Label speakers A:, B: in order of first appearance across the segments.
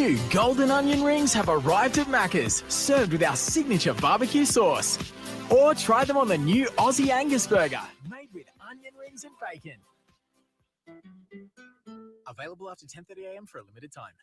A: new golden onion rings have arrived at Macca's, served with our signature barbecue sauce. Or try them on the new Aussie Angus burger, made with onion rings and bacon. Available after 10:30 a.m. for a limited time.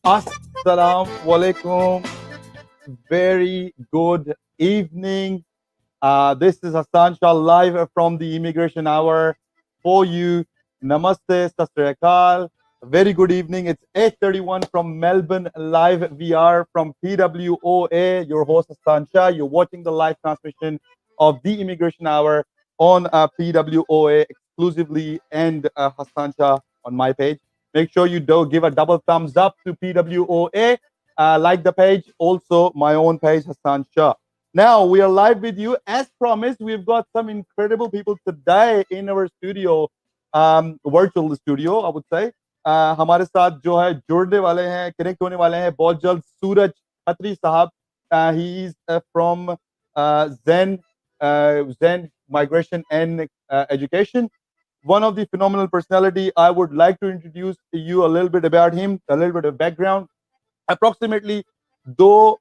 B: 𝗧𝗵𝗵𝗶𝗴𝗿. Very good evening. This is 𝗧𝗵𝗵 live from the Immigration Hour for you. Namaste, 𝗧𝗵𝗵. Very good evening. It's 8:31 from Melbourne live. We are from PWOA. Your host 𝗧𝗵𝗵. You're watching the live transmission of the Immigration Hour on PWOA exclusively and 𝗧𝗵𝗵 on my page. Make sure you do give a double thumbs up to PWOA. Like the page, also my own page, 𝗧𝗵𝗵. Now we are live with you. As promised, we've got some incredible people today in our studio, virtual studio, I would say. हमारे साथ जो है जुड़ने वाले हैं, connect होने वाले हैं बहुत जल्द सूरज खत्री साहब. He is from 𝗧𝗵 Migration and Education. One of the phenomenal personality. I would like to introduce to you a little bit about him, a little bit of background. Approximately, though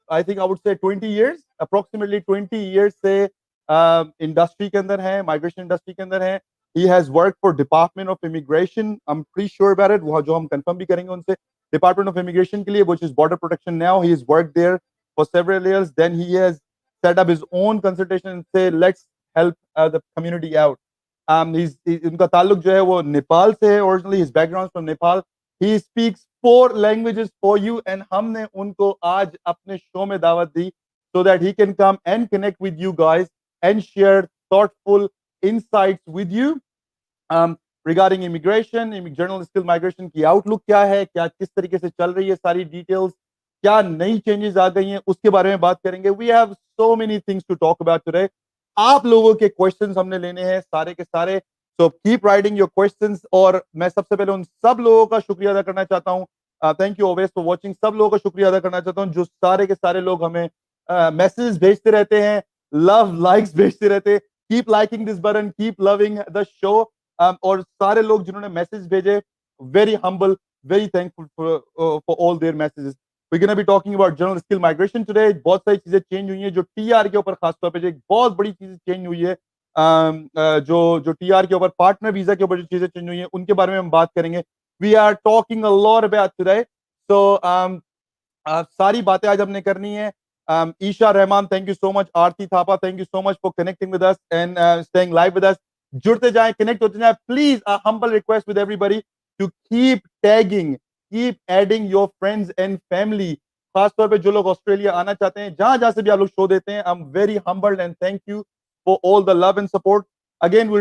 B: I think I would say 20 years, approximately 20 years से industry के अंदर है, migration industry के अंदर है. He has worked for Department of Immigration. I'm pretty sure about it. वो जो हम confirm भी करेंगे उनसे. Department of Immigration के लिए, which is border protection now. He has worked there for several years. Then he has set up his own consultation and say, let's help the community out. उनका ताल्लुक जो है वो नेपाल से है. Originally his background from Nepal. He speaks 4 languages for you, and हमने उनको आज अपने शो में दावत दी so that he can come and connect with you guys and share thoughtful insights with you regarding immigration, general skill migration की outlook क्या है, क्या किस तरीके से चल रही है, सारी details, क्या नई changes आ गई हैं, उसके बारे में बात करेंगे. We have so many things to talk about today. आप लोगों के क्वेश्चंस हमने लेने हैं सारे के सारे. So keep writing your questions. और मैं सबसे पहले उन सब लोगों का शुक्रिया अदा करना चाहता हूँ. Thank you always for watching. सब लोगों का शुक्रिया अदा करना चाहता हूँ जो सारे के सारे लोग हमें मैसेज भेजते रहते हैं, लव लाइक्स भेजते रहते हैं. Keep liking this button, keep loving the show. और सारे लोग जिन्होंने मैसेज भेजे, very humble, very thankful for all their messages. We're going to be talking about general skill migration today. बहुत सारी चीजें चेंज हुई हैं जो टीआर के ऊपर खासतौर पे एक बहुत बड़ी चीज चेंज हुई है. जो टीआर के ऊपर पार्टनर वीजा के ऊपर जो चीजें चेंज हुई हैं उनके बारे में हम बात करेंगे. We are talking a lot about today. So सारी बातें आज हमने करनी है. Isha Rahman, thank you so much. Aarti Thapa, thank you so much for connecting with us and staying live with us. जुड़ते जाएं, connect होते जाएं. Please, a humble request with everybody to keep tagging, keep adding your friends and family. खासतौर पे जो लोग Australia आना चाहते हैं, जहां से भी आप लोग शो देते हैं, I'm very humbled and thank you for all the love and support. Again, we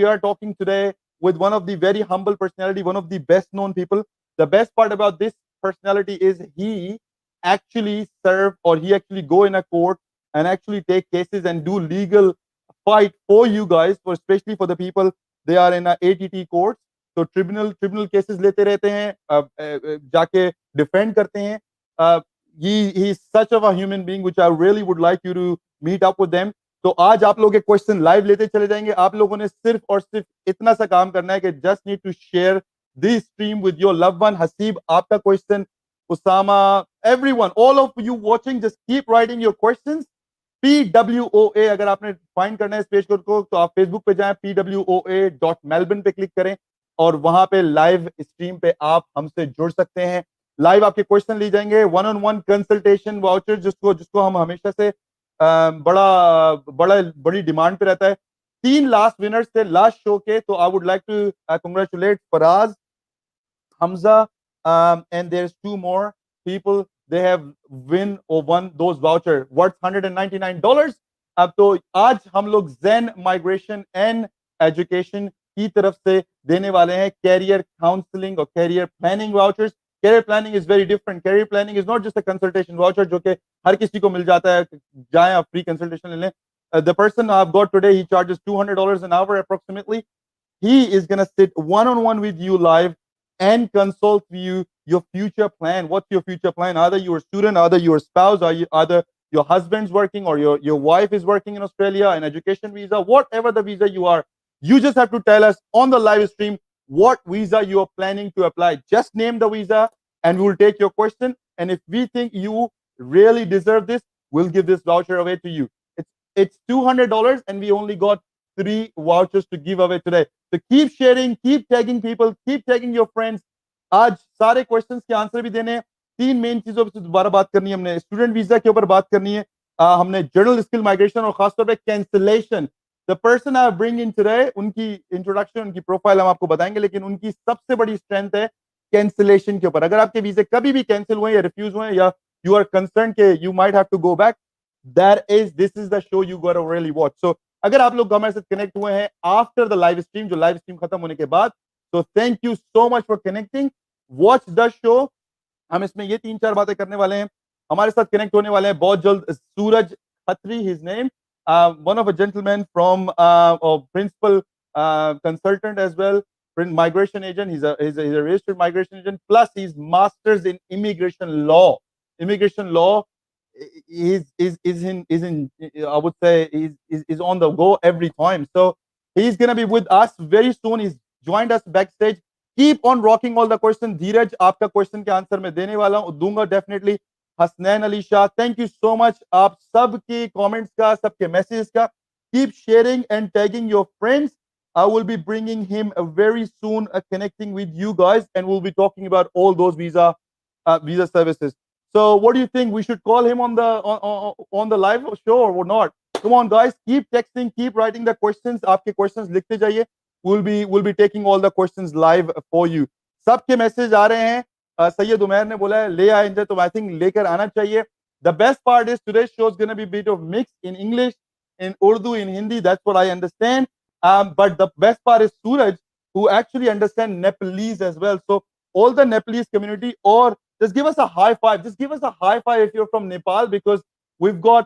B: are talking today with one of the very humble personality, one of the best known people. The best part about this personality is he actually serve, or he actually go in a court and actually take cases and do legal fight for you guys, for especially for the people they are in a ATT court. So tribunal cases लेते रहते हैं, जाके defend करते हैं. He is such of a human being which I really would like you to meet up with them. तो आज आप लोग के क्वेश्चन लाइव लेते चले जाएंगे. आप लोगों ने सिर्फ और सिर्फ इतना सा काम करना है कि just need to share this stream with your loved one. Haseeb, आपका question, Usama, everyone, all of you watching, just keep writing your questions PWOA, अगर आपने फाइंड करना है इस पेज को तो आप फेसबुक पे जाएं, PWOA.Melbourne पे क्लिक करें और वहां पे लाइव स्ट्रीम पे आप हमसे जुड़ सकते हैं। लाइव आपके क्वेश्चन लिए जाएंगे, 1-on-1 कंसल्टेशन वाउचर जिसको हम हमेशा से बड़ी डिमांड पे रहता है। 3 लास्ट विनर्स थे लास्ट शो के, तो I would like to congratulate Faraz, Hamza, and there's 2 more people. They have won those voucher worth $199. अब तो आज हम लोग zen migration and education की तरफ से देने वाले हैं career counseling और career planning vouchers. Career planning is very different. Career planning is not just a consultation voucher जो कि हर किसी को मिल जाता है, जाएं आप free consultation ले लें. The person I've got today, he charges $200 an hour approximately. He is gonna sit one-on-one with you live and consult you your future plan. What's your future plan? Either you're a student, either your spouse, or either your husband's working or your wife is working in Australia, an education visa, whatever the visa you are, you just have to tell us on the live stream what visa you are planning to apply. Just name the visa and we'll take your question. And if we think you really deserve this, we'll give this voucher away to you. It's $200 and we only got 3 vouchers to give away today. So keep sharing, keep tagging people, keep tagging your friends. आज सारे questions के answer भी देने हैं। 3 main चीजों पे दोबारा बात करनी है हमने। स्टूडेंट वीजा के ऊपर बात करनी है, हमने जर्नल स्किल माइग्रेशन और खासतौर पे cancellation. The person I bring in today, उनकी इंट्रोडक्शन, उनकी प्रोफाइल हम आपको बताएंगे, लेकिन उनकी सबसे बड़ी स्ट्रेंथ है कैंसिलेशन के ऊपर। अगर आपके वीजे कभी भी कैंसिल हुए या रिफ्यूज हुए या यू आर कंसर्न के you might have to go back, this is the show you gotta really watch. So अगर आप लोग हमारे साथ कनेक्ट हुए हैं आफ्टर द लाइव स्ट्रीम, जो लाइव स्ट्रीम खत्म होने के बाद, तो thank you so much for connecting, watch the show. हम इसमें ये 3-4 बातें करने वाले हैं। हमारे साथ कनेक्ट होने वाले हैं बहुत जल्द Suraj Khatri, his name, one of a gentleman from principal consultant as well, migration agent. He's a registered migration agent, plus he's masters in immigration law. Immigration law is in I would say is on the go every time. So he's gonna be with us very soon. He's joined us backstage. Keep on rocking all the questions. धीरज, आपका question के answer मैं देने वाला हूँ, दूंगा definitely. Hasnain Ali Shah, thank you so much आप सबके comments का, सबके मैसेजेस का। Keep sharing and tagging your friends. I will be bringing him very soon, connecting with you guys, and we'll be talking about all those visa services. So what do you think? We should call him on the live show or not? Come on, guys, keep texting, keep writing the questions. आपके questions लिखते जाइए. We'll be taking all the questions live for you. सबके message आ रहे हैं। सैयद उमैर ने बोला है ले आएंगे, तो I think लेकर आना चाहिए। The best part is today's show is going to be a bit of mix in English, in Urdu, in Hindi. That's what I understand. But the best part is Suraj, who actually understands Nepalese as well. So all the Nepalese community, or just give us a high five. Just give us a high five if you're from Nepal, because we've got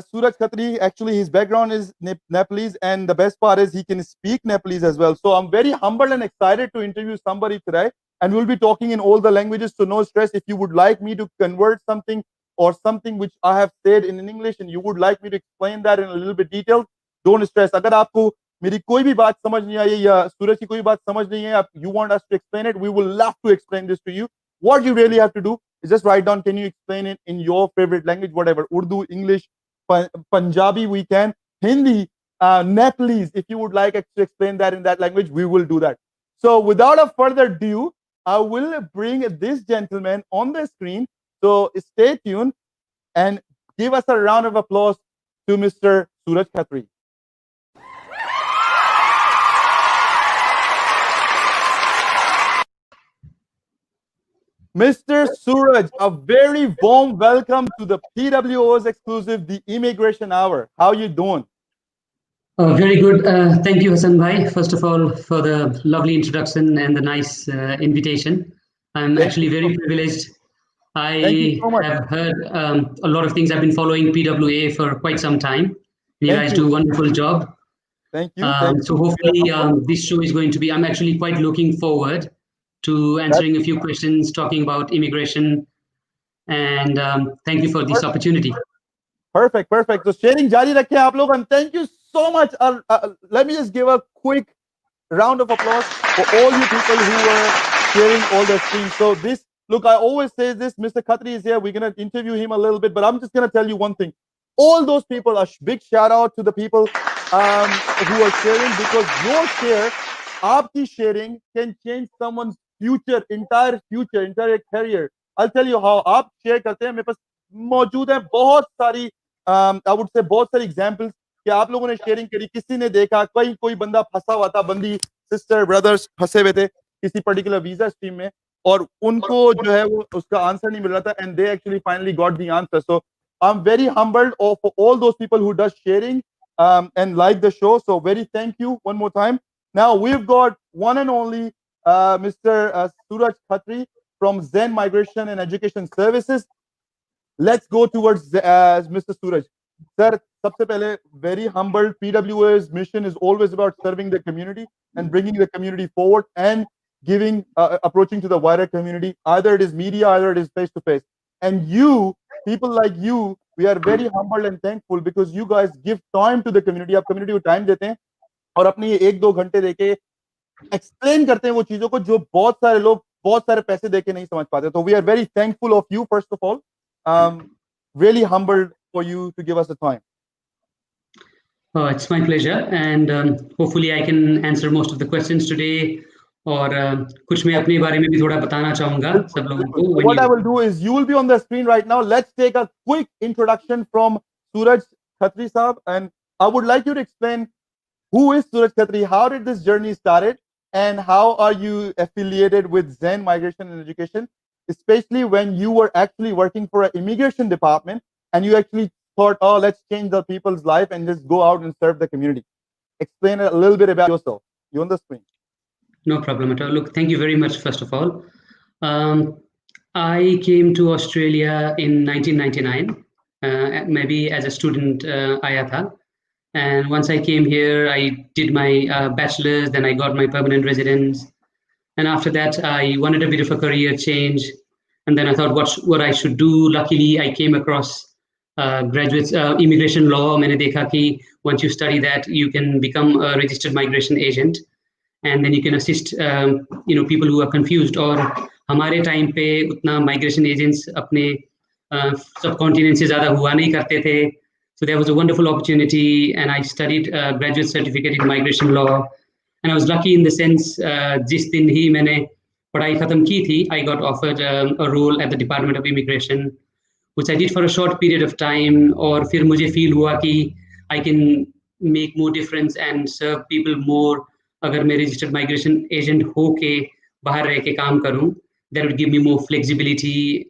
B: Suraj Khatri. Actually, his background is Nepalese, and the best part is he can speak Nepalese as well. So I'm very humbled and excited to interview somebody today, and we'll be talking in all the languages. So no stress. If you would like me to convert something or something which I have said in English, and you would like me to explain that in a little bit detail, don't stress. अगर आपको मेरी कोई भी बात समझ नहीं आई या सूरज की कोई बात समझ नहीं है, you want us to explain it, we will love to explain this to you. What you really have to do is just write down, can you explain it in your favorite language, whatever, Urdu, English, Punjabi, we can, Hindi, Nepalese, if you would like to explain that in that language, we will do that. So without a further ado, I will bring this gentleman on the screen. So stay tuned and give us a round of applause to Mr. Suraj Khatri. Mr. Suraj, a very warm welcome to the PWO's exclusive, the Immigration Hour. How are you doing?
C: Very good. Thank you, Hassan Bhai, first of all, for the lovely introduction and the nice invitation. I'm actually very privileged. I have heard a lot of things. I've been following PWA for quite some time. You guys do a wonderful job.
B: Thank you.
C: So hopefully this show is going to be, I'm actually quite looking forward to answering a few questions, talking about immigration, and thank you for this opportunity.
B: Perfect. So sharing jari rakhe aap log, and thank you so much. Let me just give a quick round of applause for all you people who were sharing all the streams. So this Look, I always say this, Mr. Khatri is here. We're going to interview him a little bit, but I'm just going to tell you one thing. All those people, a big shout out to the people who are sharing, because your share, aapki sharing can change someone's future, entire career. I'll tell you how. आप share करते हैं, मेरे पास मौजूद है बहुत सारी I would say बहुत सारी examples कि आप लोगों ने sharing करी, किसी ने देखा, कोई बंदा फंसा हुआ था, बंदी sister brothers फंसे हुए थे किसी particular visa stream में, और उनको जो है वो उसका आंसर नहीं मिल रहा था, and they actually finally got the answer. So I'm very humbled for all those people who does sharing and like the show. So very thank you one more time. Now we've got one and only Mr. Suraj Khatri from Zen Migration and Education Services. Let's go towards Mr. Suraj. Sir, sabse pehle, very humbled. PWOA's mission is always about serving the community and bringing the community forward and giving, approaching to the wider community. Either it is media, either it is face-to-face. And you, people like you, we are very humbled and thankful because you guys give time to the community. आप community को time देते हैं और अपने ये 1-2 घंटे देके explain करते हैं वो चीजों को जो बहुत सारे लोग बहुत सारे पैसे देके नहीं समझ पाते. So we are very thankful of you, first of all. Really humbled for you to give us the time.
C: Oh, it's my pleasure, and hopefully I can answer most of the questions today. और कुछ मैं अपने बारे में भी थोड़ा बताना चाहूँगा सब लोगों को.
B: What I will do is, you will be on the screen right now. Let's take a quick introduction from Suraj Khatri Sahab, and I would like you to explain who is Suraj Khatri, how did this journey started, and how are you affiliated with Zen Migration and Education, especially when you were actually working for an immigration department and you actually thought, oh, let's change the people's life and just go out and serve the community. Explain a little bit about yourself. You're on the screen.
C: No problem at all. Look, thank you very much, first of all. I came to Australia in 1999, maybe as a student आया था. And once I came here, I did my bachelor's, then I got my permanent residence. And after that, I wanted a bit of a career change. And then I thought what I should do. Luckily, I came across immigration law. मैंने देखा कि once you study that, you can become a registered migration agent. And then you can assist people who are confused. और हमारे time पे उतना migration agents अपने subcontinent से ज़्यादा हुआ नहीं करते थे. So there was a wonderful opportunity, and I studied graduate certificate in migration law. And I was lucky in the sense जिस दिन ही मैंने पढ़ाई खत्म की थी, I got offered a role at the Department of Immigration, which I did for a short period of time. और फिर मुझे feel हुआ कि I can make more difference and serve people more अगर मैं registered migration agent होके बाहर रह के काम करूं. That would give me more flexibility.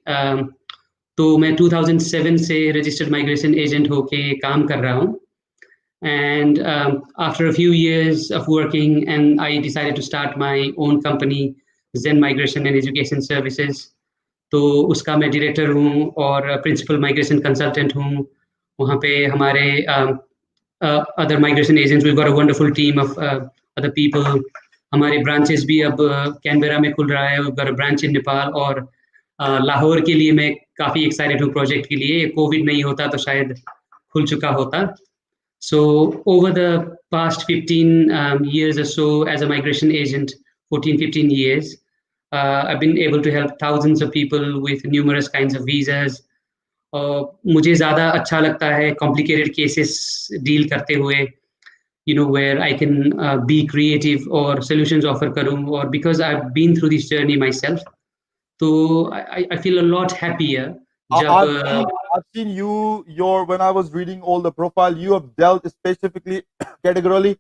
C: तो मैं 2007 से registered migration agent होके काम कर रहा हूं. And after a few years of working, and I decided to start my own company, Zen Migration and Education Services. तो उसका मैं director हूँ और principal migration consultant हूँ. वहाँ पे हमारे other migration agents, we've got a wonderful team of other people. हमारे branches भी अब कैनबेरा में खुल रहा है. We've got a branch in Nepal. और लाहौर के लिए मैं काफ़ी excited हूँ project के लिए. कोविड नहीं होता तो शायद खुल चुका होता. So over the past 15 years or so as a migration agent, 14-15 years, I've been able to help thousands of people with numerous kinds of visas. मुझे ज़्यादा अच्छा लगता है complicated cases deal करते हुए, where I can be creative or solutions offer करूँ, or because I've been through this journey myself, so I feel a lot happier.
B: I've seen when I was reading all the profile, you have dealt specifically, categorically,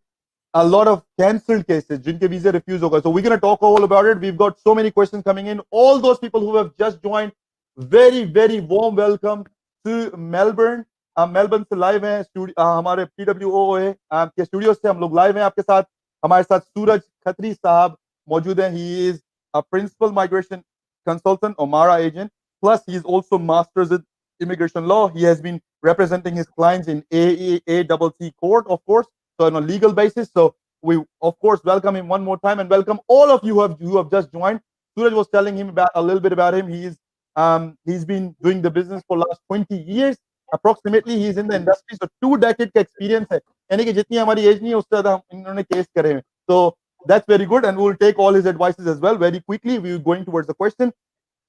B: a lot of cancelled cases, जिनके visa refuse होगा. So we're going to talk all about it. We've got so many questions coming in. All those people who have just joined, very, very warm welcome to Melbourne. Melbourne से live हैं हमारे PWOA के studio से हम लोग live हैं आपके साथ. हमारे साथ सूरज खत्री साहब मौजूद हैं. He is a principal migration consultant or MARA agent. Plus, he is also masters in immigration law. He has been representing his clients in 𝐴𝐶 court, of course, so on a legal basis. So we, of course, welcome him one more time and welcome all of you who have just joined. Suraj was telling him a little bit about him. He's been doing the business for last 20 years. Approximately, he's in the industry, so 2 decades का experience है. यानी कि जितनी हमारी age नहीं है उससे ज़्यादा इन्होंने case करे हैं. So that's very good, and we'll take all his advices as well. Very quickly, we're going towards the question.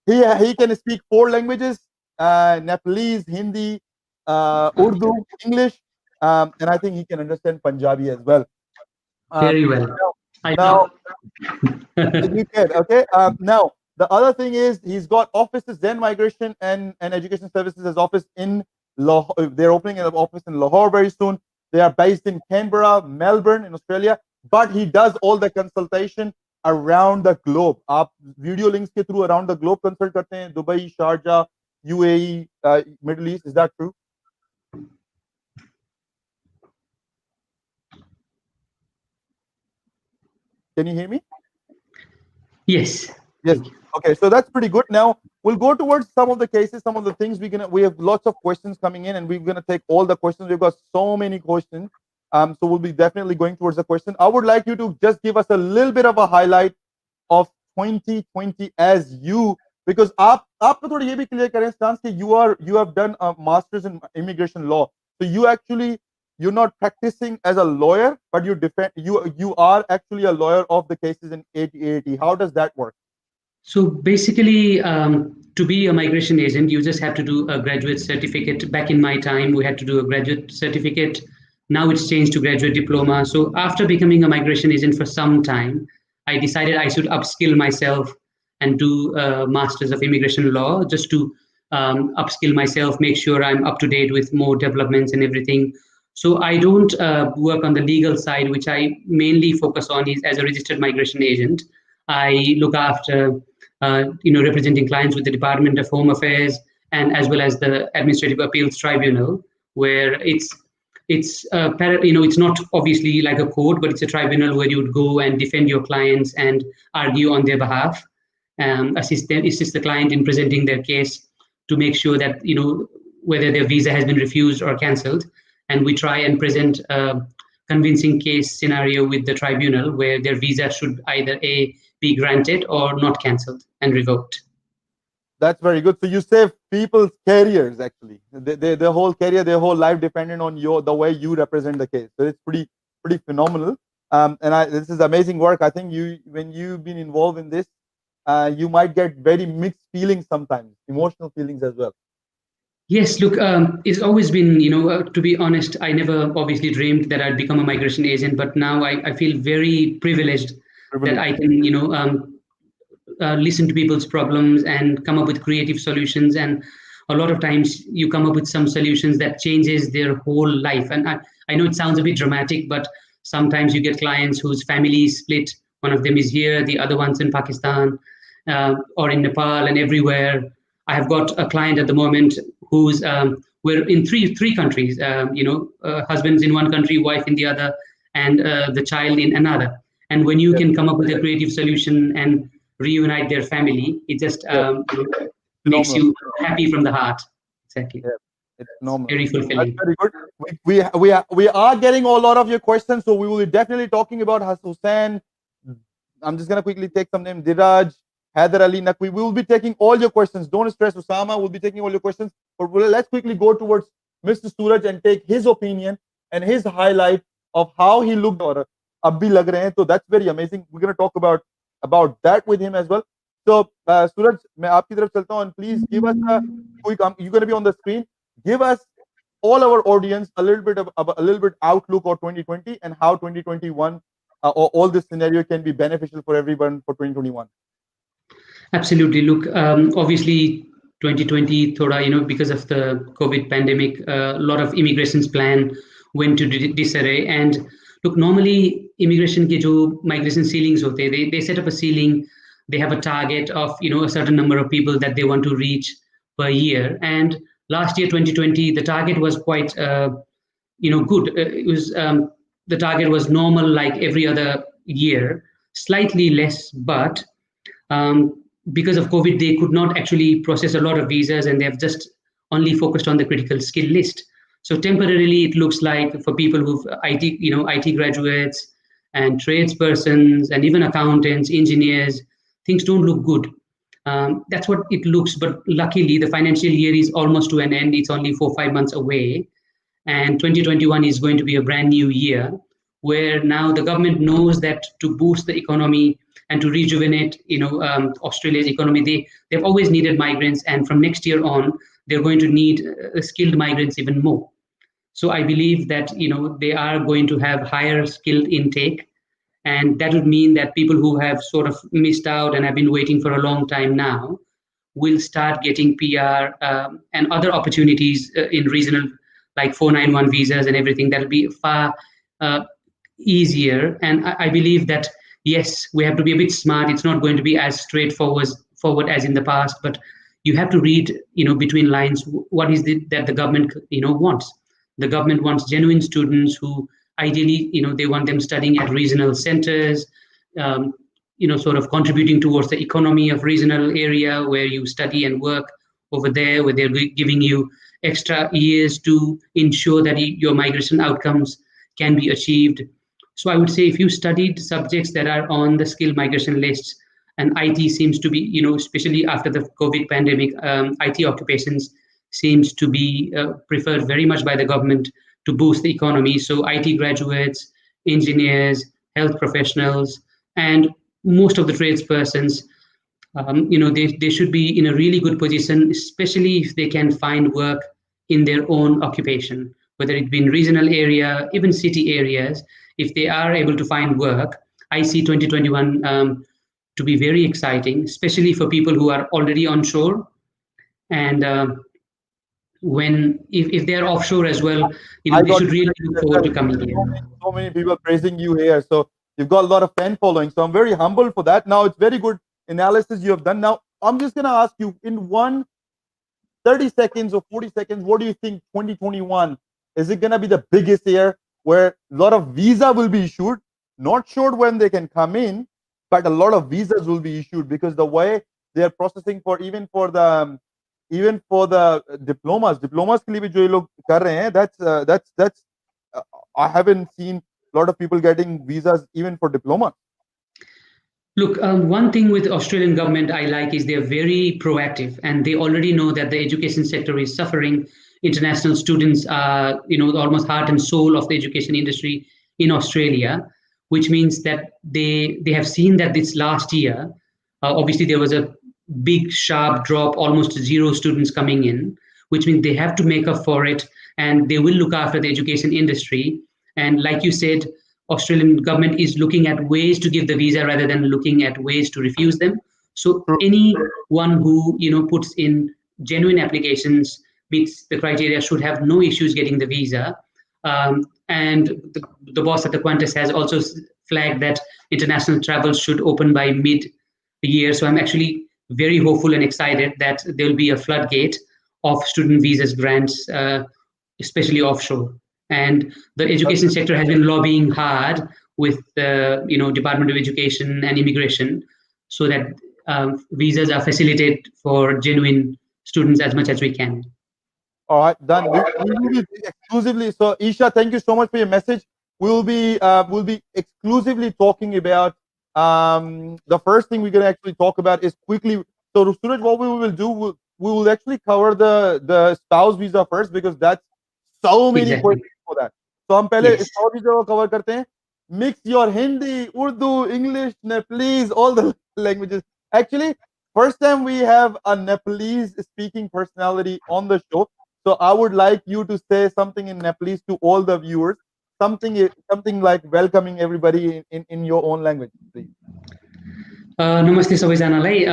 B: he can speak 4 languages: Nepalese, Hindi, Urdu, English, and I think he can understand Punjabi as well.
C: Very well.
B: Now you can, okay. Now the other thing is he's got offices, Zen Migration and Education Services as office in Lahore. They're opening an office in Lahore very soon. They are based in Canberra, Melbourne in Australia, but he does all the consultation around the globe. आप video links के through around the globe consult करते हैं, Dubai, Sharjah, UAE, Middle East. Is that true? Can you hear me?
C: Yes.
B: Yes. Okay, so that's pretty good. Now we'll go towards some of the cases, some of the things we have lots of questions coming in, and we're gonna take all the questions. We've got so many questions. So we'll be definitely going towards the question. I would like you to just give us a little bit of a highlight of 2020 as you, because आप थोड़ा ये भी clear करें stance कि you have done a master's in immigration law. So you're not practicing as a lawyer, but you are actually a lawyer of the cases in AT. How does that work?
C: So basically, to be a migration agent, you just have to do a graduate certificate. Back in my time, we had to do a graduate certificate. Now it's changed to graduate diploma. So after becoming a migration agent for some time, I decided I should upskill myself and do a master's of immigration law, just to upskill myself, make sure I'm up to date with more developments and everything. So I don't work on the legal side, which I mainly focus on is as a registered migration agent. I look after representing clients with the Department of Home Affairs and as well as the Administrative Appeals Tribunal, where it's not obviously like a court, but it's a tribunal where you would go and defend your clients and argue on their behalf, assist the client in presenting their case to make sure that whether their visa has been refused or cancelled, and we try and present a convincing case scenario with the tribunal where their visa should either be granted or not cancelled and revoked.
B: That's very good. So you save people's careers, actually. Their whole career, their whole life dependent on the way you represent the case. So it's pretty phenomenal. This is amazing work. I think when you've been involved in this, you might get very mixed feelings sometimes, emotional feelings as well.
C: Yes, look, it's always been, to be honest, I never obviously dreamed that I'd become a migration agent, but now I feel very privileged that I can, listen to people's problems and come up with creative solutions. And a lot of times you come up with some solutions that changes their whole life. And I know it sounds a bit dramatic, but sometimes you get clients whose family is split. One of them is here, the other one's in Pakistan or in Nepal and everywhere. I have got a client at the moment who's we're in three countries, husband's in one country, wife in the other, and the child in another. And when you can come up with a creative solution and reunite their family, it just makes you happy from the heart. Exactly.
B: Yeah, it's normal.
C: Very fulfilling.
B: That's very good. We are getting a lot of your questions, so we will be definitely talking about Hussain. I'm just gonna quickly take some names: Diraj, Haider Ali Naqvi. We will be taking all your questions. Don't stress, Usama. We'll be taking all your questions. But let's quickly go towards Mr. Suraj and take his opinion and his highlight of how he looked or ab bhi lag rahe hain. So that's very amazing. We're gonna talk about that with him as well. So Suraj, मैं आपकी तरफ चलता हूं, and please give us you're gonna be on the screen. Give us all our audience a little bit outlook of 2020 and how 2021 or all this scenario can be beneficial for everyone for 2021.
C: Absolutely. Look, obviously 2020 thoda, because of the COVID pandemic, a lot of immigration's plan went to disarray. And look, normally immigration ke jo migration ceilings hote, they set up a ceiling. They have a target of a certain number of people that they want to reach per year. And last year 2020, the target was quite good. It was the target was normal like every other year, slightly less, but because of COVID, they could not actually process a lot of visas, and they have just only focused on the critical skill list. So temporarily, it looks like for people who've IT graduates and tradespersons and even accountants, engineers, things don't look good. That's what it looks. But luckily, the financial year is almost to an end. It's only 4-5 months away, and 2021 is going to be a brand new year where now the government knows that to boost the economy and to rejuvenate, Australia's economy, they've always needed migrants, and from next year on, they're going to need skilled migrants even more. So I believe that they are going to have higher skilled intake, and that would mean that people who have sort of missed out and have been waiting for a long time now will start getting PR and other opportunities in regional, like 491 visas and everything. That will be far easier. And I believe that, yes, we have to be a bit smart. It's not going to be as straightforward as in the past, but you have to read, between lines, what is it that the government, wants. The government wants genuine students who ideally, they want them studying at regional centers, sort of contributing towards the economy of regional area where you study and work over there, where they're giving you extra years to ensure that your migration outcomes can be achieved. So I would say if you studied subjects that are on the skilled migration lists, and IT seems to be, especially after the COVID pandemic, IT occupations seems to be preferred very much by the government to boost the economy. So IT graduates, engineers, health professionals, and most of the tradespersons, they should be in a really good position, especially if they can find work in their own occupation, whether it be in regional area, even city areas. If they are able to find work, I see 2021 to be very exciting, especially for people who are already onshore. And if they're offshore as well, they should really look forward to coming here.
B: So many people praising you here. So you've got a lot of fan following. So I'm very humbled for that. Now, it's very good analysis you have done. Now, I'm just going to ask you in 30 seconds or 40 seconds, what do you think 2021, is it going to be the biggest year where a lot of visa will be issued? Not sure when they can come in, but a lot of visas will be issued, because the way they are processing for even for the diplomas ke liye bhi jo ye log kar rahe hain, that's I haven't seen a lot of people getting visas even for diploma.
C: Look, one thing with Australian government I like is they're very proactive, and they already know that the education sector is suffering. International students are, almost heart and soul of the education industry in Australia, which means that they have seen that this last year, obviously there was a big sharp drop, almost zero students coming in, which means they have to make up for it, and they will look after the education industry. And like you said, Australian government is looking at ways to give the visa rather than looking at ways to refuse them. So anyone who puts in genuine applications, meets the criteria, should have no issues getting the visa. And the boss at the Qantas has also flagged that international travel should open by mid-year. So I'm actually very hopeful and excited that there will be a floodgate of student visas grants, especially offshore. And the education sector has been lobbying hard with the Department of Education and Immigration, so that visas are facilitated for genuine students as much as we can.
B: All right, done. We will be exclusively. So, Isha, thank you so much for your message. We'll be exclusively talking about the first thing we're going to actually talk about is quickly. So, Suraj, what we will do, we will actually cover the spouse visa first, because that's so many questions for that. So, हम पहले spouse visa को cover करते हैं. Mix your Hindi, Urdu, English, Nepalese, all the languages. Actually, first time we have a Nepalese speaking personality on the show. So I would like you to say something in Nepalese to all the viewers, something like welcoming everybody in your own language, please.
C: नमस्ते सबैजनालाई,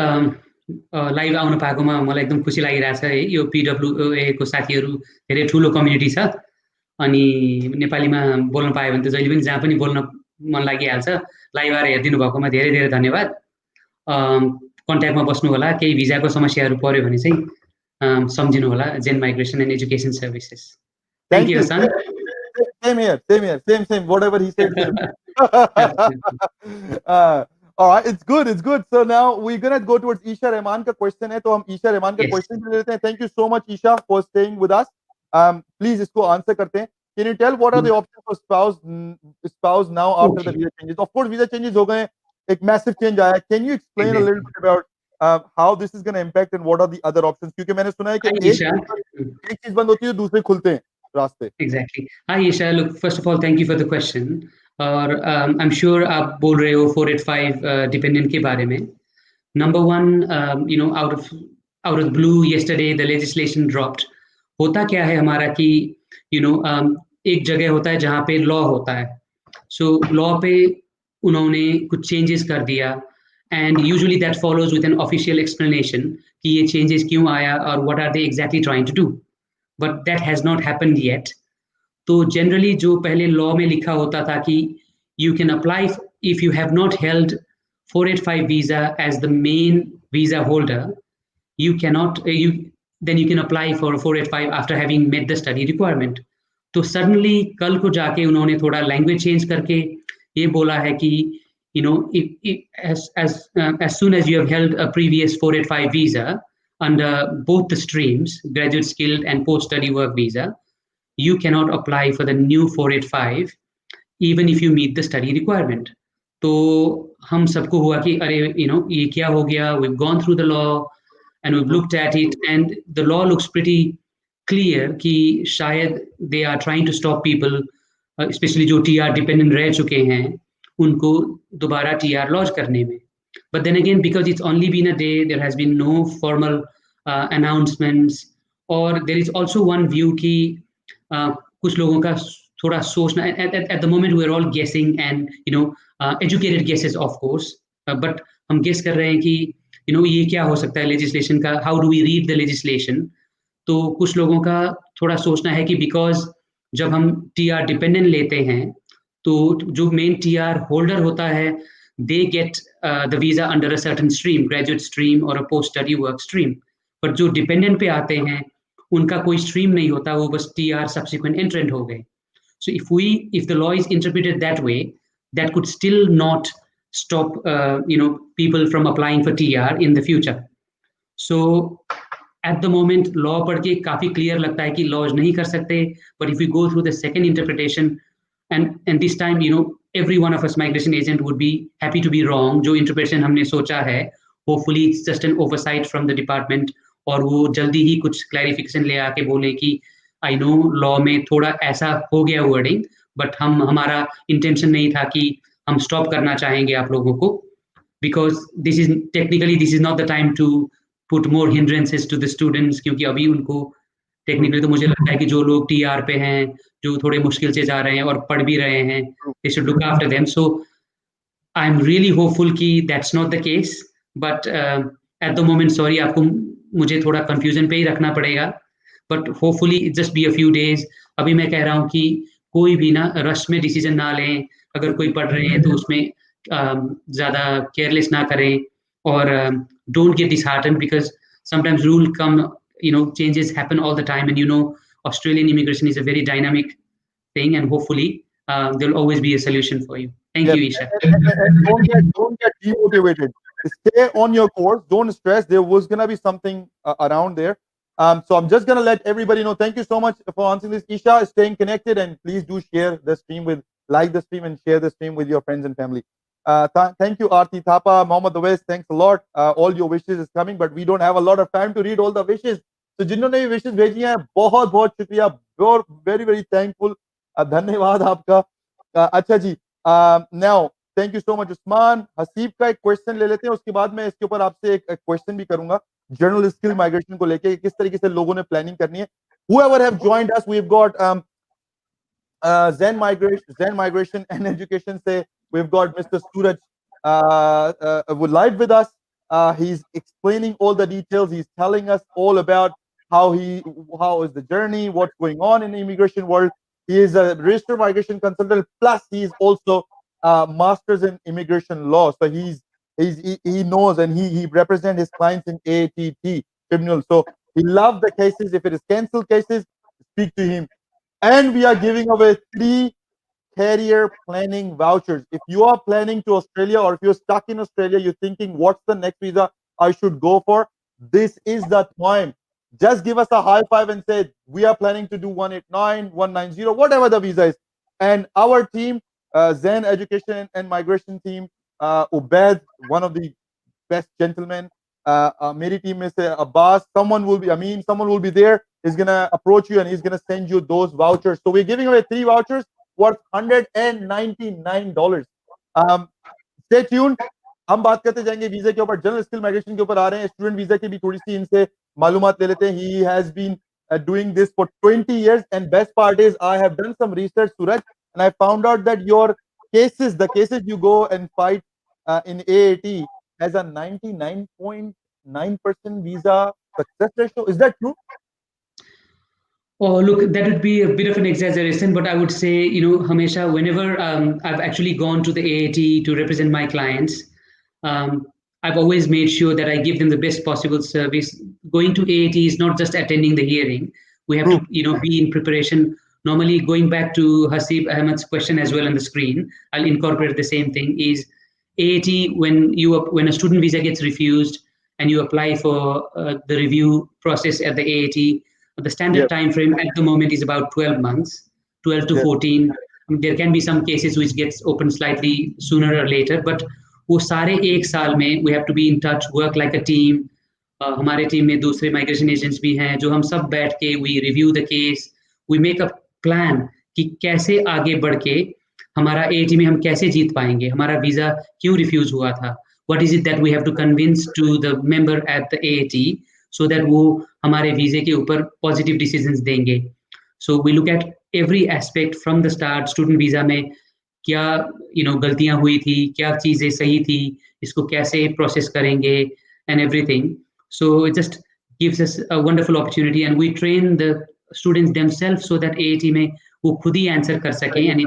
C: live आउन पाएकोमा मलाई एकदम खुसी लागिरहेछ है। यो PWOA को साथीहरू धेरै ठुलो कम्युनिटी छ, अनि नेपालीमा बोल्न पाए भने त जहिले पनि जहाँ पनि बोल्न मन लागिहाल्छ। लाइभ आएर हेरिदिनु भएकोमा धेरै धेरै धन्यवाद। कन्ट्याक्टमा बस्नु होला, केही भिजाको समस्याहरू पर्यो भने चाहिँ सम्झिनु होला, Zen migration and education services. Thank you, Hassan.
B: Same here. Same. Whatever he said. All right, it's good. So now we're gonna go towards Isha Rahman ka question hai, to hum Isha Rahman ka question le lete hain. Thank you so much, Isha, for staying with us. Please isko answer karte hain. Can you tell what are the options for spouse now after the visa changes? Of course, visa changes ho gaye, ek massive change aaya. Can you explain a little bit about how this is going to impact and what are the other options? क्योंकि मैंने सुना है कि एक चीज बंद होती है दूसरे खुलते हैं रास्ते.
C: Exactly. Hi Isha, look, first of all, thank you for the question. और I'm sure आप बोल रहे हो 485 dependent के बारे में. Number one, out of blue yesterday the legislation dropped. होता क्या है हमारा कि एक जगह होता है जहाँ पे लॉ होता है. So law पे उन्होंने कुछ changes कर दिया, and usually that follows with an official explanation कि ये changes क्यों आया और what are they exactly trying to do. But that has not happened yet. तो generally जो पहले law में लिखा होता था कि you can apply if you have not held 485 visa as the main visa holder, you cannot then you can apply for 485 after having met the study requirement. तो suddenly कल को जाके उन्होंने थोड़ा language change करके ये बोला है कि as soon as you have held a previous 485 visa under both the streams, graduate skilled and post study work visa, you cannot apply for the new 485 even if you meet the study requirement. तो हम सबको हुआ कि अरे ये क्या हो गया. We've gone through the law and we've looked at it, and the law looks pretty clear कि शायद they are trying to stop people, especially जो TR dependent रह चुके हैं, उनको दोबारा TR lodge करने में. But then again, because it's only been a day, there has been no formal announcements, or there is also one view कि कुछ लोगों का थोड़ा सोचना. At the moment we're all guessing, and educated guesses of course, but हम guess कर रहे हैं कि ये क्या हो सकता है legislation का. How do we read the legislation? तो कुछ लोगों का थोड़ा सोचना है कि because जब हम TR dependent लेते हैं तो जो main TR holder होता है, they get the visa under a certain stream, graduate stream or a post study work stream. पर जो dependent पे आते हैं उनका कोई stream नहीं होता, वो बस TR subsequent entrant हो गए. So if the law is interpreted that way, that could still not stop people from applying for TR in the future. So at the moment law पढ़ के काफी clear लगता है कि laws नहीं कर सकते. But if we go through the second interpretation, and this time every one of us migration agent would be happy to be wrong. जो interpretation हमने सोचा है, hopefully it's just an oversight from the department, और वो जल्दी ही कुछ clarification ले आके बोले कि I know law में थोड़ा ऐसा हो गया wording, but हमारा intention नहीं था कि हम stop करना चाहेंगे आप लोगों को, because this is not the time to put more hindrances to the students, क्योंकि अभी उनको technically तो मुझे लगता है कि जो लोग TR पे हैं, जो थोड़े मुश्किल से जा रहे हैं और पढ़ भी रहे हैं, they should look after them. So I'm really hopeful कि that's not the case, but at the moment sorry आपको मुझे थोड़ा confusion पे ही रखना पड़ेगा. But hopefully it just be a few days. अभी मैं कह रहा हूँ कि कोई भी ना rush में decision ना लें. अगर कोई पढ़ रहे हैं तो उसमें ज़्यादा careless ना करें, और don't get disheartened because sometimes rule changes happen all the time, and Australian immigration is a very dynamic thing, and hopefully there'll always be a solution for you. Thank you, Isha.
B: And don't get demotivated. Stay on your course. Don't stress. There was gonna be something around there. So I'm just gonna let everybody know. Thank you so much for answering this, Isha. Staying connected, and please do share the stream like the stream and share the stream with your friends and family. Thank you, 𝗧𝗵𝗵𝗿 𝗵𝗵𝗵. Thanks a lot. All your wishes is coming, but we don't have a lot of time to read all the wishes. So जिन्होंने भी wishes भेजी हैं, बहुत बहुत शुक्रिया. Very very thankful. धन्यवाद आपका. अच्छा जी. Now thank you so much, Usman. Haseeb का एक क्वेश्चन ले लेते हैं, उसके बाद मैं इसके ऊपर आपसे एक क्वेश्चन भी करूंगा जनरल स्किल माइग्रेशन को लेके, किस तरीके से लोगों ने प्लानिंग करनी है. Whoever have joined us, we've got Zen Migration and Education say we've got Mr. 𝗬𝗏 live with us. He's explaining all the details. He's telling us all about how is the journey, what's going on in the immigration world. He is a registered migration consultant, plus he's also masters in immigration law. So he knows, and he represents his clients in AATT tribunal. So he loves the cases. If it is cancelled cases, speak to him. And we are giving away 3 career planning vouchers. If you are planning to Australia, or if you're stuck in Australia, you're thinking, what's the next visa I should go for? This is the time. Just give us a high five and say, we are planning to do 189, 190, whatever the visa is. And our team, Zen Education and Migration team, 𝗬𝗏, one of the best gentlemen, मेरी team में से Abbas, someone will be there. He's gonna approach you and he's gonna send you those vouchers. So we're giving away 3 vouchers. worth $199. Stay tuned. हम बात करते जाएंगे visa के ऊपर, general skill migration के ऊपर आ रहे हैं, स्टूडेंट वीजा की भी थोड़ी सी इनसे मालूमात ले लेते हैं. He has been doing this for 20 years, and best part is I have done some research, Suraj, and I found out that your cases, the cases you go and fight in AAT, has a 99.9% visa success ratio. Is that true?
C: Oh, look, that would be a bit of an exaggeration, but I would say, Hamesha, whenever I've actually gone to the AAT to represent my clients, I've always made sure that I give them the best possible service. Going to AAT is not just attending the hearing. We have to, be in preparation. Normally, going back to 𝗂𝗵𝗵𝗶's question as well on the screen, I'll incorporate the same thing. Is AAT, when a student visa gets refused and you apply for the review process at the AAT, the standard time frame at the moment is about 12 months, 12 to 14. There can be some cases which gets open slightly sooner or later, but वो सारे एक साल में we have to be in touch, work like a team. हमारे team में दूसरे migration agents भी हैं जो हम सब बैठ के we review the case, we make a plan कि कैसे आगे बढ़ के हमारा AAT में हम कैसे जीत पाएंगे, हमारा वीजा क्यों रिफ्यूज हुआ था, what is it that we have to convince to the member at the AAT so that वो हमारे वीजे के ऊपर पॉजिटिव डिसीजंस देंगे. So we look at every aspect from the start. Student visa में क्या गलतियां हुई थी, क्या चीजें सही थी, इसको कैसे प्रोसेस करेंगे and everything. So it just gives us a wonderful opportunity and we train the students themselves so that AAT में वो खुद ही आंसर कर सकें and it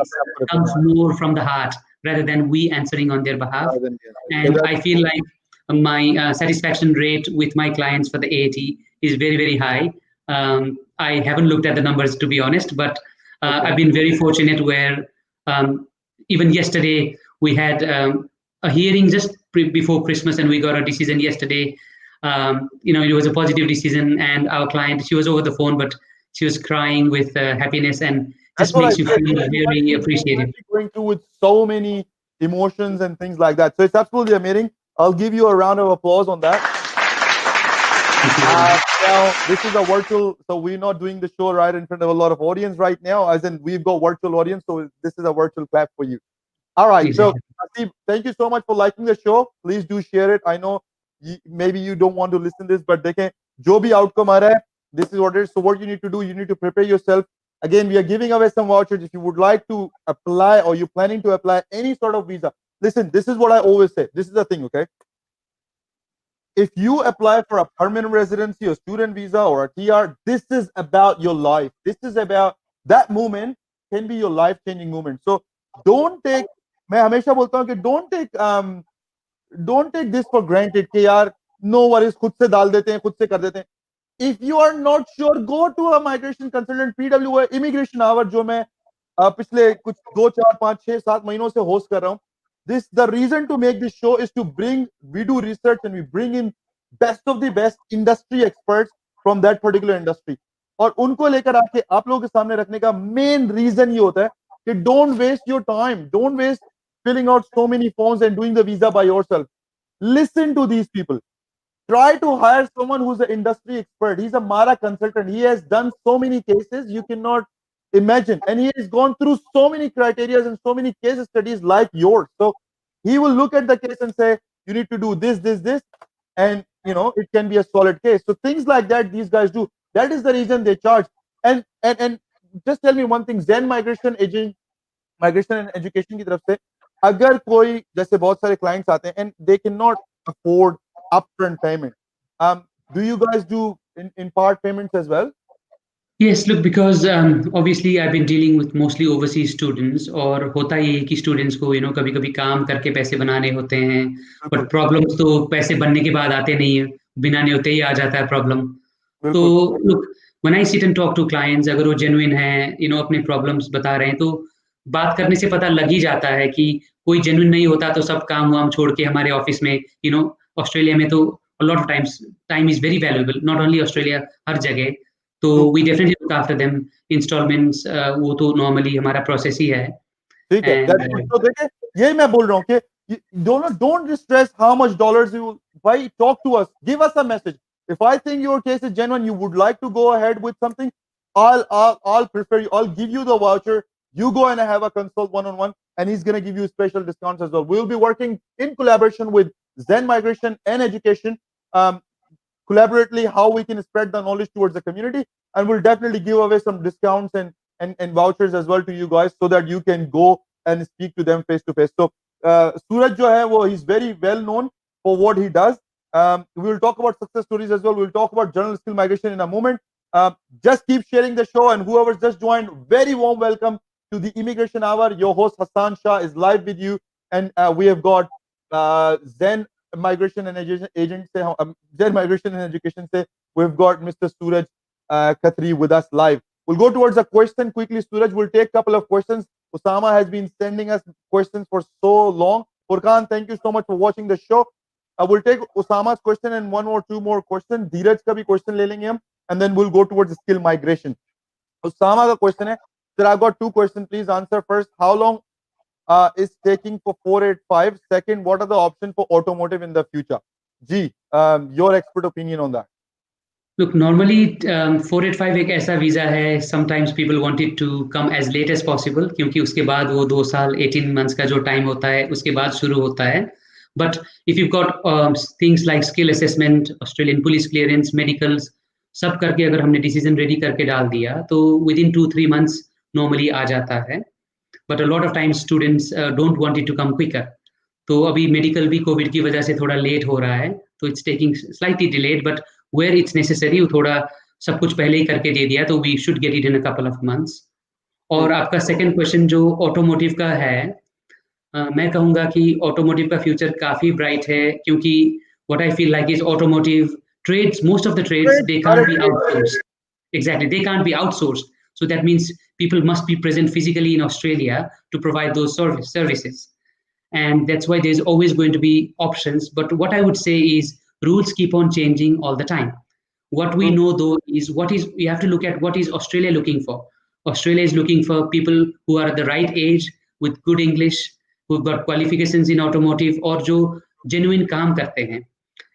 C: comes more from the heart rather than we answering on their behalf. And I feel like my satisfaction rate with my clients for the AAT is very, very high. I haven't looked at the numbers, to be honest, but I've been very fortunate where even yesterday we had a hearing just before Christmas and we got a decision yesterday. It was a positive decision and our client, she was over the phone, but she was crying with happiness and just makes you feel very appreciated.
B: Going through with so many emotions and things like that. So it's absolutely amazing. I'll give you a round of applause on that. Now, this is a virtual, so we're not doing the show right in front of a lot of audience right now, as in we've got virtual audience, so this is a virtual clap for you. All right, so Steve, thank you so much for liking the show. Please do share it. I know maybe you don't want to listen to this, but dekhen, jo bhi outcome aa raha hai, this is what it is. So what you need to do, you need to prepare yourself. Again, we are giving away some vouchers. If you would like to apply or you're planning to apply any sort of visa, listen, this is what I always say. This is the thing, okay? If you apply for a permanent residency or student visa or a TR, this is about your life. This is about that moment can be your life-changing moment. So don't take, मैं हमेशा बोलता हूँ कि don't take this for granted कि यार no worries, खुद से डाल देते हैं, खुद से कर देते हैं. If you are not sure, go to a migration consultant, PWOA immigration hour, जो मैं पिछले कुछ 2, 4, 5, 6, 7 महीनों से host कर रहा हूँ. The reason to make this show is to we do research and we bring in best of the best industry experts from that particular industry. और उनको लेकर आके आप लोगों के सामने रखने का main reason ये होता है कि don't waste your time, don't waste filling out so many forms and doing the visa by yourself. Listen to these people. Try to hire someone who's an industry expert. He's a MARA consultant. He has done so many cases you cannot imagine. And he has gone through so many criteria and so many case studies like yours. So he will look at the case and say, you need to do this, this, this. And, it can be a solid case. So things like that, these guys do. That is the reason they charge. And just tell me one thing, Zen Migration Agent, Migration and Education की तरफ से, अगर कोई, जैसे बहुत सारे clients आते हैं and they cannot afford upfront payment. Do you guys do in part payments as well?
C: Yes, look, because obviously I've been dealing with mostly overseas students, और होता ही है कि students को कभी-कभी काम करके पैसे बनाने होते हैं, but problems तो पैसे बनने के बाद आते नहीं है, बनाने होते ही आ जाता है problem. तो look, when I sit and talk to clients, अगर वो genuine हैं, अपने problems बता रहे हैं, तो बात करने से पता लग ही जाता है कि कोई genuine नहीं होता तो सब काम वाम छोड़ के हमारे ऑफिस में, ऑस्ट्रेलिया में तो a lot of times time is very valuable, not only Australia, हर जगह. तो we definitely look after them. Installments वो तो normally हमारा process ही है.
B: ठीक है. तो देखिए, यही मैं बोल रहा हूँ कि don't stress how much dollars you. Why talk to us? Give us a message. If I think your case is genuine, you would like to go ahead with something, I'll prefer you. I'll give you the voucher. you go and have a consult one-on-one, and he's going to give you special discounts as well. We'll be working in collaboration with Zen Migration and Education, collaboratively how we can spread the knowledge towards the community, and we'll definitely give away some discounts and vouchers as well to you guys, so that you can go and speak to them face to face. So Suraj jo hai, wo, he's very well known for what he does. We will talk about success stories as well. We'll talk about general skill migration in a moment. Just keep sharing the show, and whoever's just joined, very warm welcome to the Immigration Hour. Your host Hassan Shah is live with you, and we have got Zen Migration and Agent se, Zen Migration and Education se, we've got Mr. 𝗬𝗵𝗶 𝗂𝗏 with us live. We'll go towards a question quickly. Suraj, we'll take a couple of questions. Osama has been sending us questions for so long. Furkan, thank you so much for watching the show. We'll take Osama's question and one or two more questions. Dheeraj ka bhi question le lenge hum, and then we'll go towards skill migration. Osama ka question hai, sir, I've got two questions. Please answer first. How long is taking for 485? Second, what are the options for automotive in the future? Ji, your expert opinion on that.
C: Look, normally 485 एक ऐसा visa है. Sometimes people want it to come as late as possible, क्योंकि उसके बाद वो 2 साल 18 months का जो टाइम होता है उसके बाद शुरू होता है. But if you've got things like skill assessment, Australian police clearance, medicals, सब करके अगर हमने decision ready करके डाल दिया तो within 2-3 months normally आ जाता है. But a lot of times students don't want it to come quicker. तो अभी मेडिकल भी कोविड की वजह से थोड़ा लेट हो रहा है, तो it's taking slightly delayed, but where it's necessary वो थोड़ा सब कुछ पहले ही करके दे दिया, तो we should get it in a couple of months. और आपका सेकंड क्वेश्चन जो ऑटोमोटिव का है, मैं कहूँगा कि ऑटोमोटिव का फ्यूचर काफ़ी ब्राइट है, क्योंकि what I feel like is automotive trades, most of the trades they can't be outsourced. Exactly, they can't be outsourced. So that means people must be present physically in Australia to provide those services. And that's why there's always going to be options. But what I would say is rules keep on changing all the time. What we know though is we have to look at what is Australia looking for. Australia is looking for people who are at the right age with good English, who've got qualifications in automotive, or जो genuine काम करते हैं.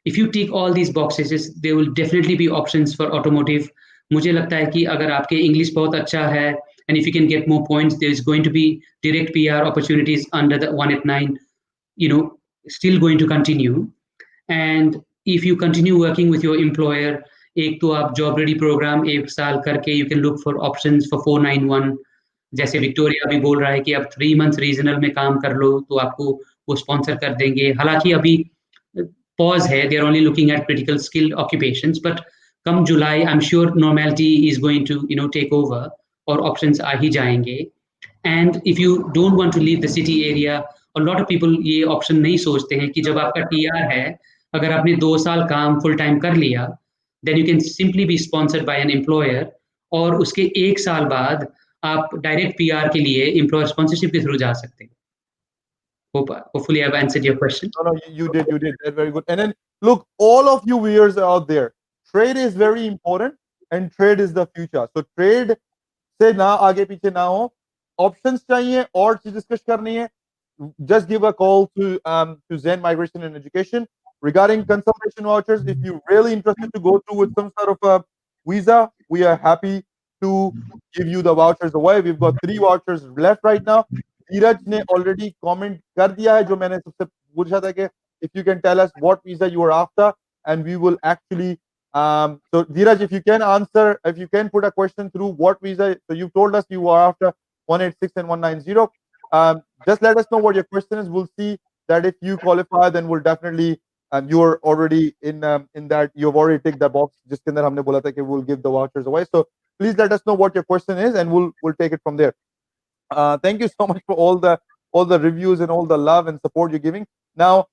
C: If you tick all these boxes, there will definitely be options for automotive. मुझे लगता है कि अगर आपके इंग्लिश बहुत अच्छा है, and if you can get more points, there is going to be direct PR opportunities under the 189, still going to continue. And if you continue working with your employer, एक तो आप job ready program 1 साल करके you can look for options for 491. जैसे Victoria भी बोल रहा है कि आप 3 months रीजनल में काम कर लो तो आपको वो स्पॉन्सर कर देंगे. हालांकि अभी pause है, they are only looking at critical skilled occupations, but come July, I'm sure normality is going to take over, और options आ ही जाएंगे. And if you don't want to leave the city area, a lot of people ये option नहीं सोचते हैं कि जब आपका TR है, अगर आपने 2 साल काम full time कर लिया, then you can simply be sponsored by an employer, और उसके 1 साल बाद आप direct PR के लिए employer sponsorship के through जा सकते हैं. Hopefully I've answered your question.
B: No, you did. That's very good. And then look, all of you viewers out there, trade is very important, and trade is the future. So trade से ना आगे पीछे ना हो, options चाहिए और चीज discuss करनी है, just give a call to Zen Migration and Education regarding consultation vouchers. If you're really interested to go through with some sort of a visa, we are happy to give you the vouchers away. We've got 3 vouchers left right now. धीरज ने already comment कर दिया है जो मैंने सबसे पूछा था कि if you can tell us what visa you are after, and we will actually so Dheeraj, if you can put a question through what visa. So you told us you are after 186 and 190. Just let us know what your question is. We'll see that if you qualify, then we'll definitely you are already in that, you've already ticked that box जिसके अंदर हमने बोला था कि we'll give the vouchers away. So please let us know what your question is, and we'll take it from there. Thank you so much for all the reviews and all the love and support you're giving. Now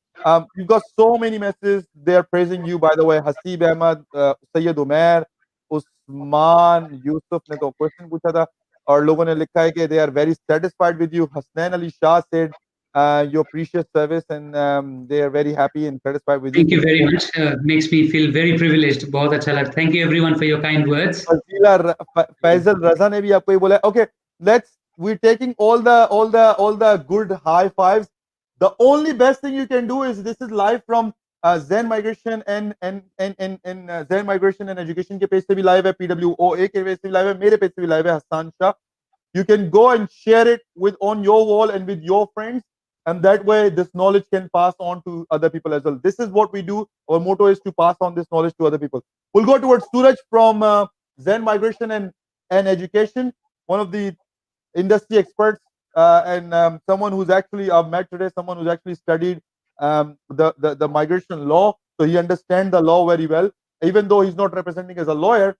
B: you've got so many messages. They're praising you, by the way. Hasib Ahmed, Sayyid Umair, Usman, Yusuf ने तो question पूछा था, और लोगों ने लिखा है कि they are very satisfied with you. Hasnain Ali Shah said your precious service, and they are very happy and satisfied with you.
C: Thank you very much. Makes me feel very privileged. बहुत अच्छा लगा. Thank you everyone for your kind words.
B: Faisal Raza ने भी आपको ये बोला. Okay, we're taking all the good high fives. The only best thing you can do is, this is live from Zen Migration and Zen Migration and Education के page से भी live है, PWOA के पेज से भी live है, मेरे page से भी live है, Hasan Shah. you can go and share it on your wall and with your friends, and that way this knowledge can pass on to other people as well. This is what we do. Our motto is to pass on this knowledge to other people. We'll go towards Suraj from Zen Migration and Education, one of the industry experts, and someone who's actually I've met today, someone who's actually studied the migration law, so he understands the law very well, even though he's not representing as a lawyer,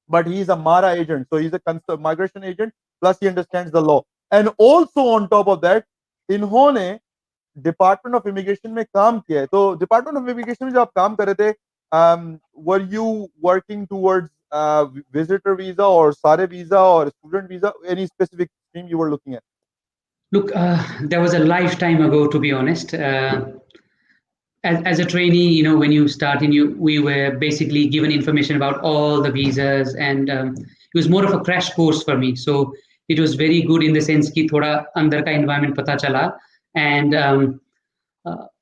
B: but he's a MARA agent, so he's a migration agent, plus he understands the law. And also on top of that, इन्होंने department of immigration में काम किया है. तो department of immigration में जब आप काम कर रहे थे, were you working towards visitor visa or SARE visa or student visa? Any specific stream you were looking at?
C: Look, that was a lifetime ago, to be honest. As a trainee, when you start, we were basically given information about all the visas, and it was more of a crash course for me. So it was very good in the sense कि थोड़ा अंदर का environment पता चला, and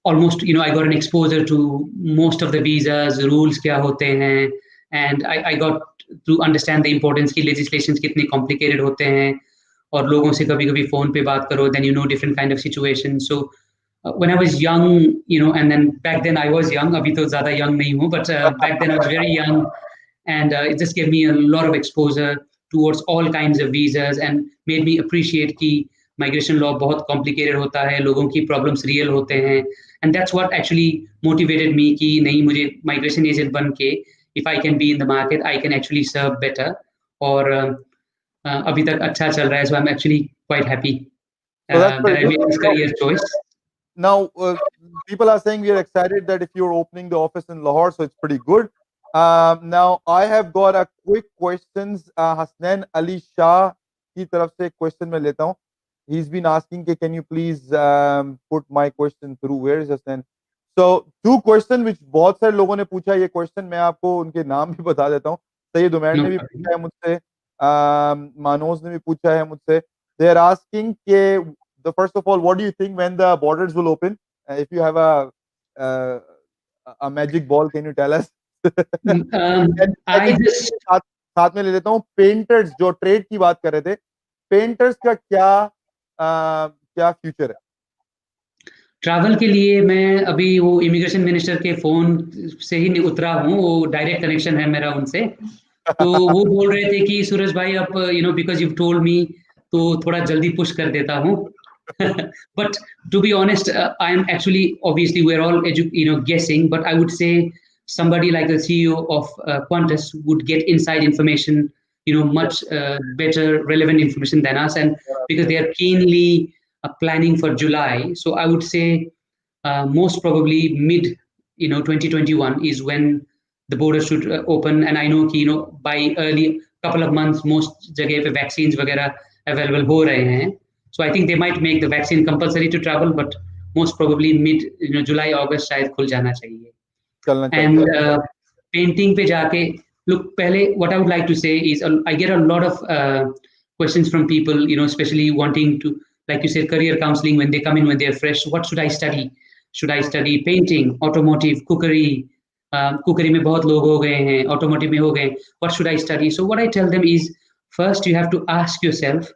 C: almost I got an exposure to most of the visas, rules क्या होते हैं, and I got to understand the importance कि legislations कितने complicated होते हैं, और लोगों से कभी-कभी phone पे बात करो, then different kind of situations. So when I was young, and then back then I was young, अभी तो ज़्यादा young नहीं हूँ, but back then I was very young, and it just gave me a lot of exposure towards all kinds of visas and made me appreciate कि migration law बहुत complicated होता है, लोगों की problems real होते हैं, and that's what actually motivated me कि नहीं, मुझे migration agent बन के if I can be in the market, I can actually serve better, और अभी तक अच्छा चल रहा है, so I'm actually quite happy that I made this career choice.
B: Now, people are saying we are excited that if you're opening the office in Lahore, so it's pretty good. Now, I have got a quick questions. Hasnain Ali Shah की तरफ से question मैं लेता हूँ. He's been asking, can you please put my question through? Where is Hasnain? So, two questions which बहुत सारे लोगों ने पूछा. ये question मैं आपको उनके नाम भी बता देता हूँ. सैयद उमैर ने भी पूछा है मुझसे, मानोज ने भी पूछा है मुझसे. They are asking कि first of all, what do you think when the borders will open? If you have a magic ball, can you tell us? साथ में ले लेता हूँ पेंटर्स, जो ट्रेड की बात कर रहे थे, पेंटर्स का क्या फ्यूचर है?
C: ट्रैवल के लिए मैं अभी वो इमिग्रेशन मिनिस्टर के फोन से ही उतरा हूँ, वो डायरेक्ट कनेक्शन है मेरा उनसे. तो वो बोल रहे थे कि सूरज भाई आप बिकॉज यू टोल्ड मी, तो थोड़ा जल्दी पुश कर देता हूँ. But to be honest, I am actually, obviously we're all guessing, but I would say somebody like the CEO of Qantas would get inside information, much better relevant information than us, and because they are keenly planning for July. So I would say most probably mid 2021 is when the border should open, and I know by early couple of months most जगह पे vaccines वगैरह available हो रहे हैं. So I think they might make the vaccine compulsory to travel, but most probably mid July August शायद खुल जाना चाहिए. And painting पे जाके, look, पहले what I would like to say is I get a lot of questions from people, especially wanting to, like you said, career counseling when they come in, when they're fresh. What should I study? Should I study painting, automotive, cookery? Cookery में बहुत लोग हो गए हैं, automotive में हो गए. What should I study? So what I tell them is, first you have to ask yourself,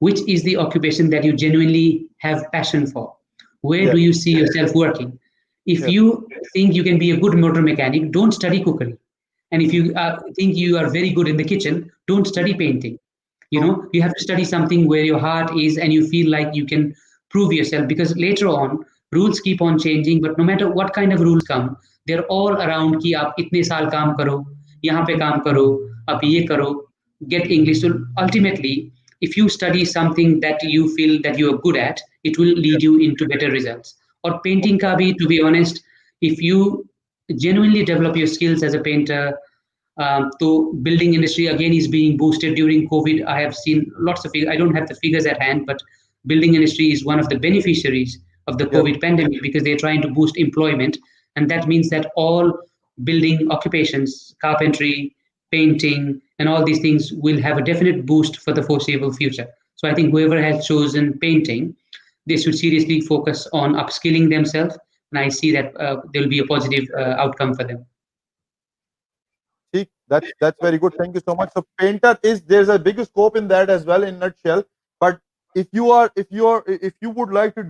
C: which is the occupation that you genuinely have passion for? Where do you see yourself working? If you think you can be a good motor mechanic, don't study cookery. And if you think you are very good in the kitchen, don't study painting. You have to study something where your heart is and you feel like you can prove yourself, because later on, rules keep on changing, but no matter what kind of rules come, they're all around कि आप इतने साल काम करो, यहाँ पे काम करो, आप ये करो, get English. So ultimately, if you study something that you feel that you are good at, it will lead you into better results. Or painting ka bhi, to be honest, if you genuinely develop your skills as a painter, so building industry again is being boosted during COVID. I have seen lots of figures. I don't have the figures at hand, but building industry is one of the beneficiaries of the COVID pandemic, because they're trying to boost employment. And that means that all building occupations, carpentry, painting, and all these things will have a definite boost for the foreseeable future. So I think whoever has chosen painting, they should seriously focus on upskilling themselves, and I see that there will be a positive outcome for them.
B: That's very good. Thank you so much. So painter there's a big scope in that as well in nutshell. But if you would like to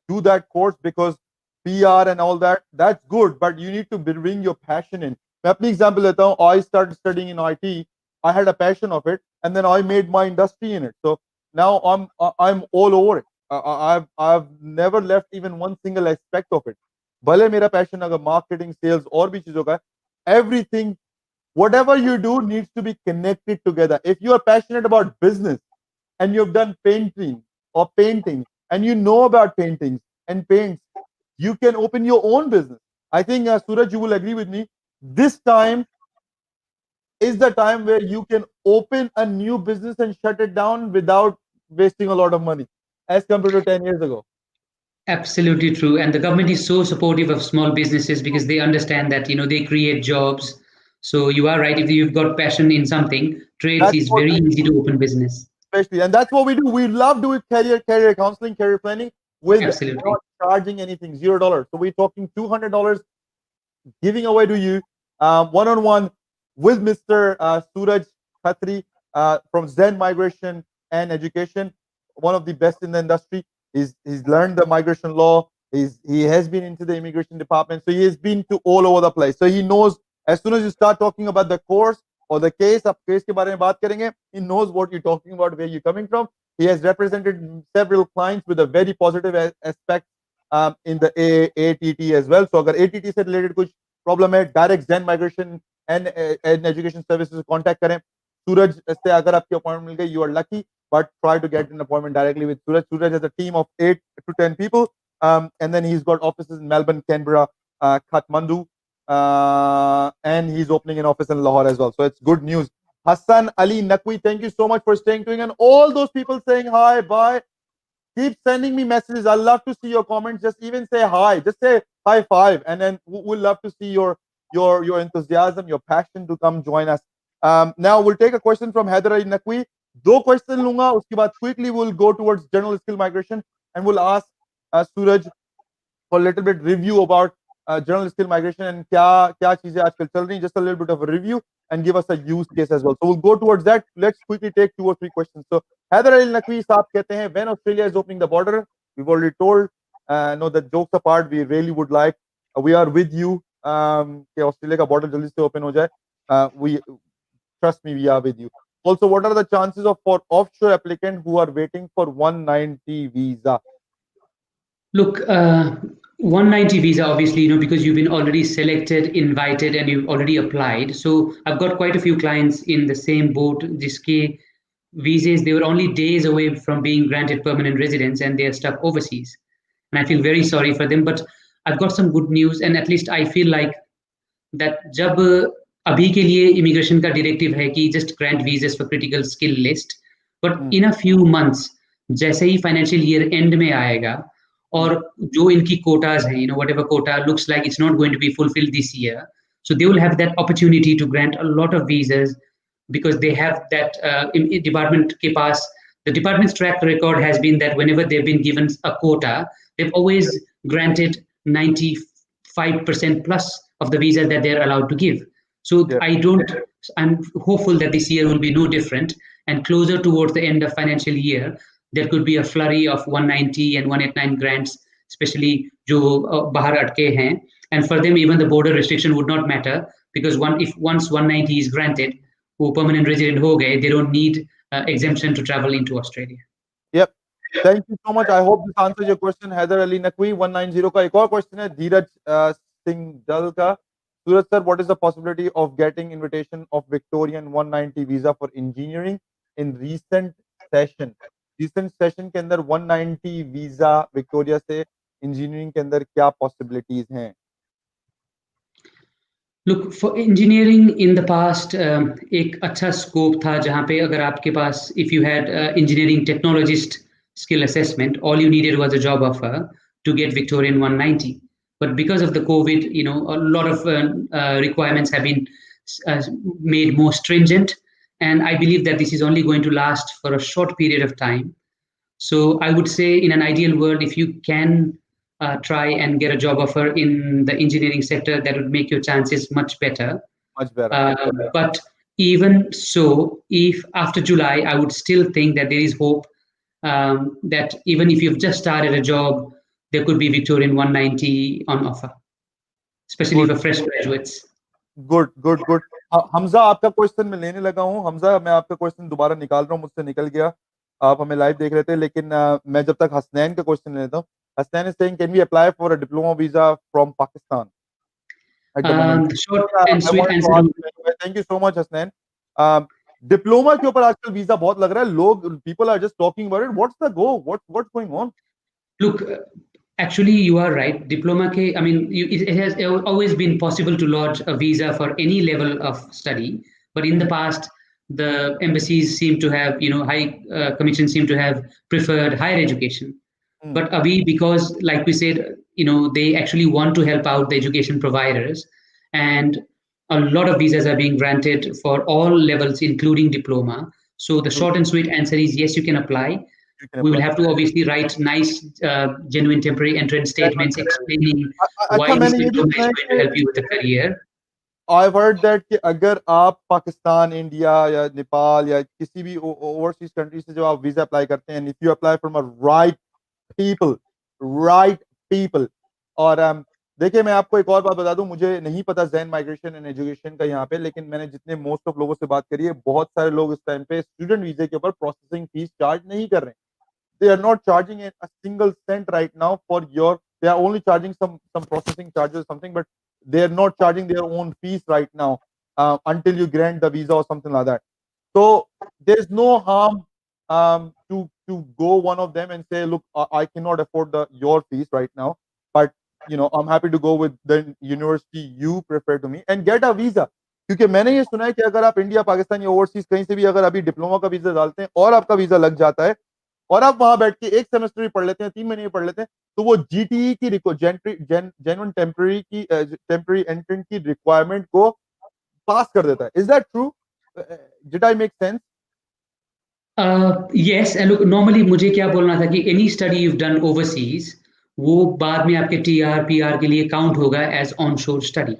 B: do that course because PR and all that, that's good. But you need to bring your passion in. मैं अपनी example लेता हूँ. I started studying in IT. I had a passion of it, and then I made my industry in it. So now I'm all over it. I've never left even one single aspect of it. भले मेरा passion अगर marketing, sales और भी चीजों का है, everything, whatever you do needs to be connected together. If you are passionate about business and you've done painting and you know about paintings and paints, you can open your own business. I think Suraj, you will agree with me. This time is the time where you can open a new business and shut it down without wasting a lot of money as compared to 10 years ago.
C: Absolutely true. And the government is so supportive of small businesses because they understand that, they create jobs. So you are right. If you've got passion in something, trades is very easy to open business.
B: Especially, and that's what we do. We love doing career counseling, career planning with not charging anything, $0. So we're talking $200 giving away to you one-on-one with Mr. Suraj Khatri from Zen Migration and Education, one of the best in the industry. He's learned the migration law. He has been into the immigration department, so he has been to all over the place. So he knows as soon as you start talking about the course or the case, आप case के बारे में बात करेंगे, he knows what you're talking about, where you're coming from. He has represented several clients with a very positive aspect in the ATT as well. So अगर ATT से related कुछ problem है, direct Zen Migration and Education Services contact करें. Suraj से अगर आपकी appointment मिल गई, you are lucky, but try to get an appointment directly with Suraj. Suraj has a team of 8 to 10 people, and then he's got offices in Melbourne, Canberra, Kathmandu, and he's opening an office in Lahore as well. So it's good news. Hassan Ali Naqvi, thank you so much for staying tuned, and all those people saying hi, bye. Keep sending me messages. I love to see your comments. Just even say hi. Just say high five, and then we'll love to see your enthusiasm, your passion to come join us. Now we'll take a question from Haider Ali Naqvi. 2 question लूंगा, उसके बाद quickly we'll go towards general skill migration, and we'll ask Suraj for a little bit review about general skill migration and क्या चीजें आजकल चल रही, just a little bit of a review and give us a use case as well. So we'll go towards that. Let's quickly take 2 or 3 questions. So Haider Ali Naqvi साहब कहते हैं, when Australia is opening the border, we've already told, no, that jokes apart, we really would like, we are with you, कि Australia का border जल्दी से open हो जाए. We trust me, we are with you. Also, what are the chances for offshore applicant who are waiting for 190 visa?
C: Look, 190 visa, obviously, because you've been already selected, invited, and you've already applied. So I've got quite a few clients in the same boat. जिसके visas, they were only days away from being granted permanent residence, and they are stuck overseas. And I feel very sorry for them. But I've got some good news, and at least I feel like that जब अभी के लिए immigration का directive है कि just grant visas for critical skill list, but in a few months जैसे ही financial year and में आएगा और जो इनकी कोटाज हैं, whatever quota looks like it's not going to be fulfilled this year, so they will have that opportunity to grant a lot of visas because they have that department के पास, the department's track record has been that whenever they've been given a quota, they've always granted 95% plus of the visa that they're allowed to give. So I'm hopeful that this year will be no different, and closer towards the end of financial year, there could be a flurry of 190 and 189 grants, especially जो बाहर अटके हैं. And for them, even the border restriction would not matter because once 190 is granted, वो permanent resident हो गए, they don't need exemption to travel into Australia.
B: Yep. Thank you so much. I hope this answers your question, Haider Ali Naqvi. 190 का एक और question है धीरज सिंह दल का. Suraj sir, what is the possibility of getting invitation of Victorian 190 visa for engineering in recent session? Recent session के अंदर 190 visa Victoria से engineering के अंदर क्या possibilities हैं?
C: Look, for engineering in the past, एक अच्छा scope था जहाँ पे अगर आपके पास, if you had engineering technologist skill assessment, all you needed was a job offer to get Victorian 190. But because of the COVID, a lot of requirements have been made more stringent. And I believe that this is only going to last for a short period of time. So I would say in an ideal world, if you can try and get a job offer in the engineering sector, that would make your chances much better.
B: Much better.
C: But even so, if after July, I would still think that there is hope that even if you've just started a job, there could be Victorian 190 on offer, especially
B: Good.
C: for fresh graduates.
B: Good good good Hamza, आपका question मैं लेने लगा हूँ। हमजा, मैं आपका question दोबारा निकाल रहा हूँ, मुझसे निकल गया। आप हमें लाइव देख रहे थे, लेकिन मैं जब तक हसनैन का क्वेश्चन लेता हूँ। Hasnain is saying, can we apply for a diploma visa from Pakistan at the moment?
C: Short and sweet answer.
B: Thank you so much Hasnain. Diploma के ऊपर आजकल वीजा बहुत लग रहा है, लोग, people are just talking about it. What's the go, what's going on?
C: Look, actually, you are right. Diploma ke, I mean, it has always been possible to lodge a visa for any level of study, but in the past, the embassies seem to have, high commissions seem to have preferred higher education. But Abhi, because like we said, they actually want to help out the education providers, and a lot of visas are being granted for all levels, including diploma. So the short and sweet answer is yes, you can apply. We will have to obviously write nice, genuine temporary entrance statements explaining why this diploma is going to help you with the career.
B: I've heard that कि अगर आप Pakistan, India या नेपाल या किसी भी overseas country से जब आप वीजा अप्लाई करते हैं, if you apply from a right people, और देखिए, मैं आपको एक और बात बता दूं, मुझे नहीं पता ज़ैन माइग्रेशन एंड एजुकेशन का यहाँ पे, लेकिन मैंने जितने मोस्ट ऑफ लोगों से बात करी है, बहुत सारे लोग इस टाइम पे स्टूडेंट वीजे के ऊपर प्रोसेसिंग फीस चार्ज नहीं कर रहे हैं। They are not charging a single cent right now for your, they are only charging some processing charges or something, but they are not charging their own fees right now until you grant the visa or something like that. So there is no harm to go one of them and say, look, I cannot afford your fees right now, but I'm happy to go with the university you prefer to me and get a visa. क्योंकि मैंने ये सुना है कि अगर आप India, Pakistan या overseas कहीं से भी अगर अभी डिप्लोमा का वीजा डालते हैं और आपका वीजा लग जाता है और आप वहां बैठ के एक सेमेस्टर भी पढ़ लेते हैं, 3 महीने भी पढ़ लेते हैं, तो वो जीटीई की जेन्युइन टेम्पररी एंट्रेंट की रिक्वायरमेंट को पास कर देता है। Is that true? Did I make sense?
C: Yes, and look, normally मुझे क्या बोलना था कि any study you've done overseas, वो बाद में आपके TR, PR के लिए काउंट होगा as onshore study.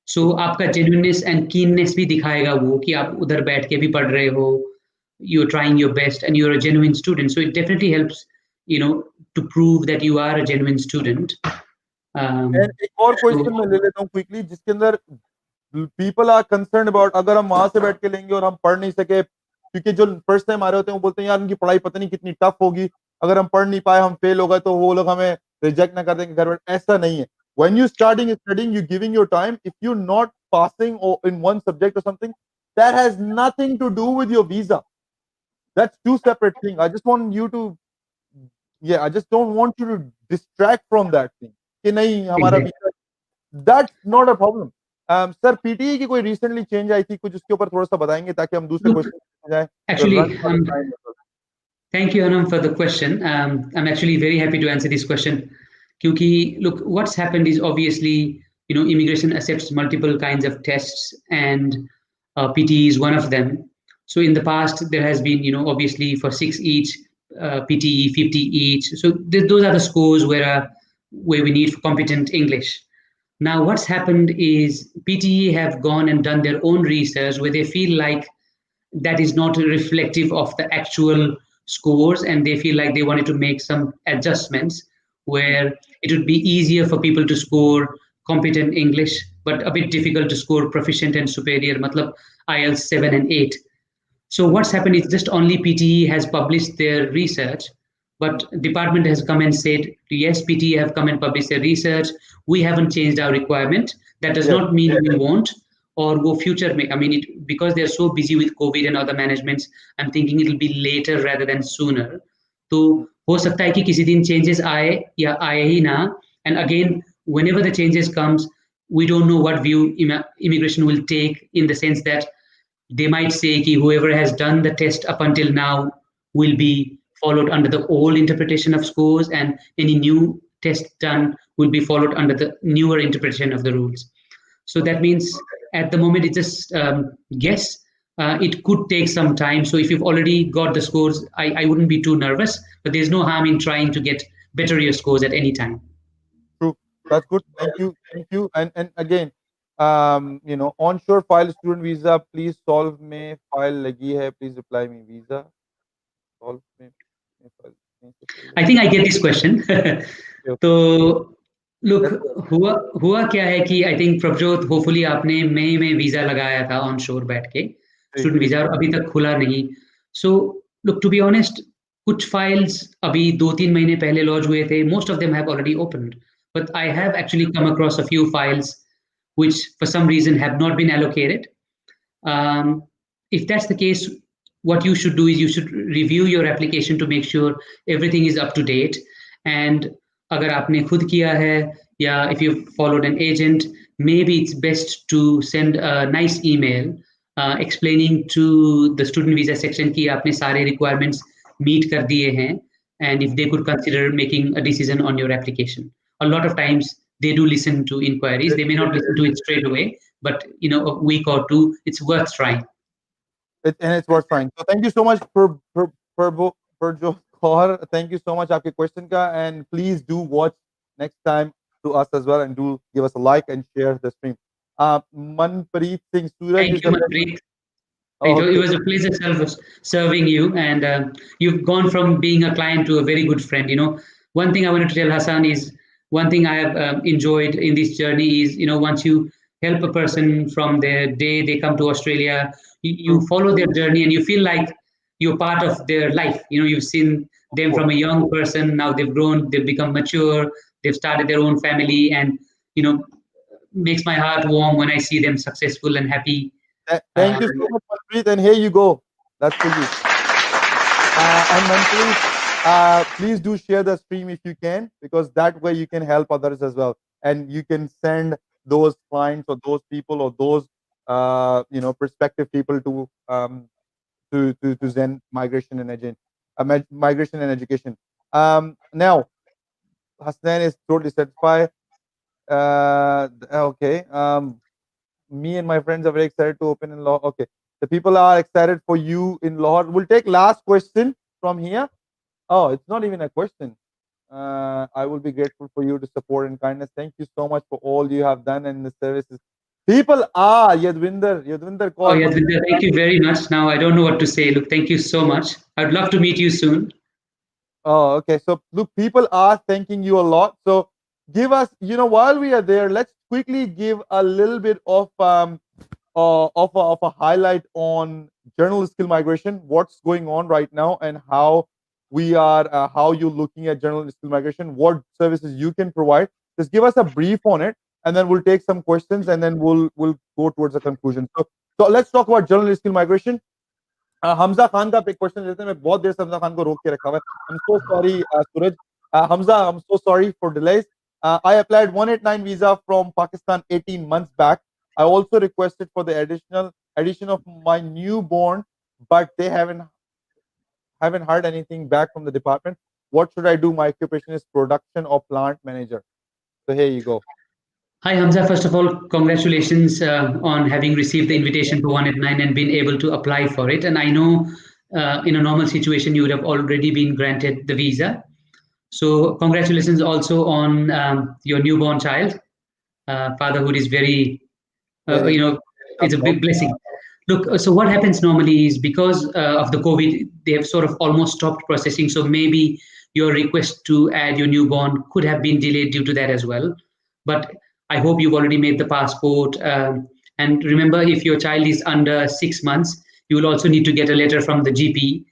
C: So आपका genuineness and keenness भी दिखाएगा वो कि आप उधर बैठ के भी पढ़ रहे हो, you're trying your best and you're a genuine student. So it definitely helps, to prove that you are a genuine student.
B: And एक और क्वेश्चन मैं ले लेता हूँ क्विकली, जिसके अंदर people are concerned about, अगर हम वहां से बैठ के लेंगे और हम पढ़ नहीं सके, क्योंकि जो फर्स्ट टाइम आ रहे होते हैं वो बोलते हैं यार उनकी पढ़ाई पता नहीं कितनी टफ होगी, अगर हम पढ़ नहीं पाए, हम फेल हो गए तो वो लोग हमें रिजेक्ट ना कर देंगे घर बैठ। ऐसा नहीं है। When you studying, you're giving your time. If you're not passing or in one subject or something, that has nothing to do with your visa. That's two separate things. I just want you to, I just don't want you to distract from that thing. कि नहीं हमारा visa, that's not a problem. Sir, PTE की कोई recently change आई थी कुछ, उसके ऊपर थोड़ा सा बताएंगे ताकि हम दूसरे क्वेश्चन पे जाएं।
C: Actually, thank you, Anam, for the question. I'm actually very happy to answer this question. Kyunki, look, what's happened is obviously, immigration accepts multiple kinds of tests, and PTE is one of them. So in the past, there has been, obviously for 6 each, PTE 50 each. So those are the scores where we need for competent English. Now, what's happened is PTE have gone and done their own research where they feel like that is not reflective of the actual scores, and they feel like they wanted to make some adjustments where it would be easier for people to score competent English, but a bit difficult to score proficient and superior, matlab IELTS 7 and 8. So what's happened is just only PTE has published their research, but department has come and said, yes, PTE have come and published their research. We haven't changed our requirement. That does not mean we won't, or go future. I mean, because they're so busy with COVID and other managements, I'm thinking it'll be later rather than sooner. तो हो सकता है कि किसी दिन changes आए या आए ही ना. And again, whenever the changes comes, we don't know what view immigration will take, in the sense that they might say कि whoever has done the test up until now will be followed under the old interpretation of scores, and any new test done will be followed under the newer interpretation of the rules. So that means at the moment it's just guess. It could take some time. So if you've already got the scores, I wouldn't be too nervous, but there's no harm in trying to get better your scores at any time.
B: True. That's good. Thank you. And again, onshore file student visa, please solve me file lagi hai, please reply me visa. Solve me file.
C: I think I get this question. तो look, हुआ क्या है कि I think Prabhjot hopefully आपने मई में visa लगाया था on शोर बैठ के स्टूडेंट वीजा और अभी तक खुला नहीं. So look, to be honest, कुछ फाइल्स अभी 2-3 महीने पहले लॉन्च हुए थे. Most of them have already opened, but I have actually come across a few files which for some reason have not been allocated. If that's the case, what you should do is you should review your application to make sure everything is up to date. And agar aapne khud kiya hai, if you've followed an agent, maybe it's best to send a nice email explaining to the student visa section ki aapne sare requirements meet kar diye hain, and if they could consider making a decision on your application. A lot of times they do listen to inquiries. They may not listen to it straight away, but a week or two, it's worth trying.
B: And it's worth trying. So thank you so much for Joe Kaur. Thank you so much आपके question का, and please do watch next time to us as well, and do give us a like and share the stream. Manpreet Singh Suraj.
C: Thank you, Manpreet. It was a pleasure serving you, and you've gone from being a client to a very good friend. One thing I wanted to tell Hassan is one thing I have enjoyed in this journey is, once you help a person from their day they come to Australia, you follow their journey and you feel like you're part of their life. You've seen them from a young person, now they've grown, they've become mature, they've started their own family, and makes my heart warm when I see them successful and happy.
B: Thank you so much, Manpreet, and here you go. That's for you. And Manpreet, please do share the stream if you can, because that way you can help others as well, and you can send those clients or those people or those prospective people to Zen migration and education. Now Hassan is totally satisfied. Okay. Me and my friends are very excited to open in Lahore. Okay, the people are excited for you in Lahore. We'll take last question from here. Oh, it's not even a question. I will be grateful for you to support and kindness. Thank you so much for all you have done and the services. People are Yadvinder
C: Kaur. Oh, Yadvinder, thank you very much. Now I don't know what to say. Look, thank you so much. I'd love to meet you soon.
B: Oh, okay. So look, people are thanking you a lot. So give us, while we are there, let's quickly give a little bit of a highlight on journal skill migration, what's going on right now, and how we are, how you're looking at journal skill migration, what services you can provide. Just give us a brief on it, and then we'll take some questions, and then we'll go towards a conclusion. So let's talk about journal skill migration. Hamza Khan का एक question लेते हैं. मैं बहुत देर से हमजा खान को रोक के रखा हुआ है. I'm so sorry, Suraj. Hamza, I'm so sorry for delays. I applied 189 visa from Pakistan 18 months back. I also requested for the addition of my newborn, but they haven't heard anything back from the department. What should I do? My occupation is production or plant manager. So here you go.
C: Hi Hamza, first of all, congratulations on having received the invitation to 189 and been able to apply for it. And I know in a normal situation, you would have already been granted the visa. So congratulations also on your newborn child. Fatherhood is very, it's a big blessing. Look, so what happens normally is because of the COVID, they have sort of almost stopped processing. So maybe your request to add your newborn could have been delayed due to that as well. But I hope you've already made the passport. And remember, if your child is under 6 months, you will also need to get a letter from the GP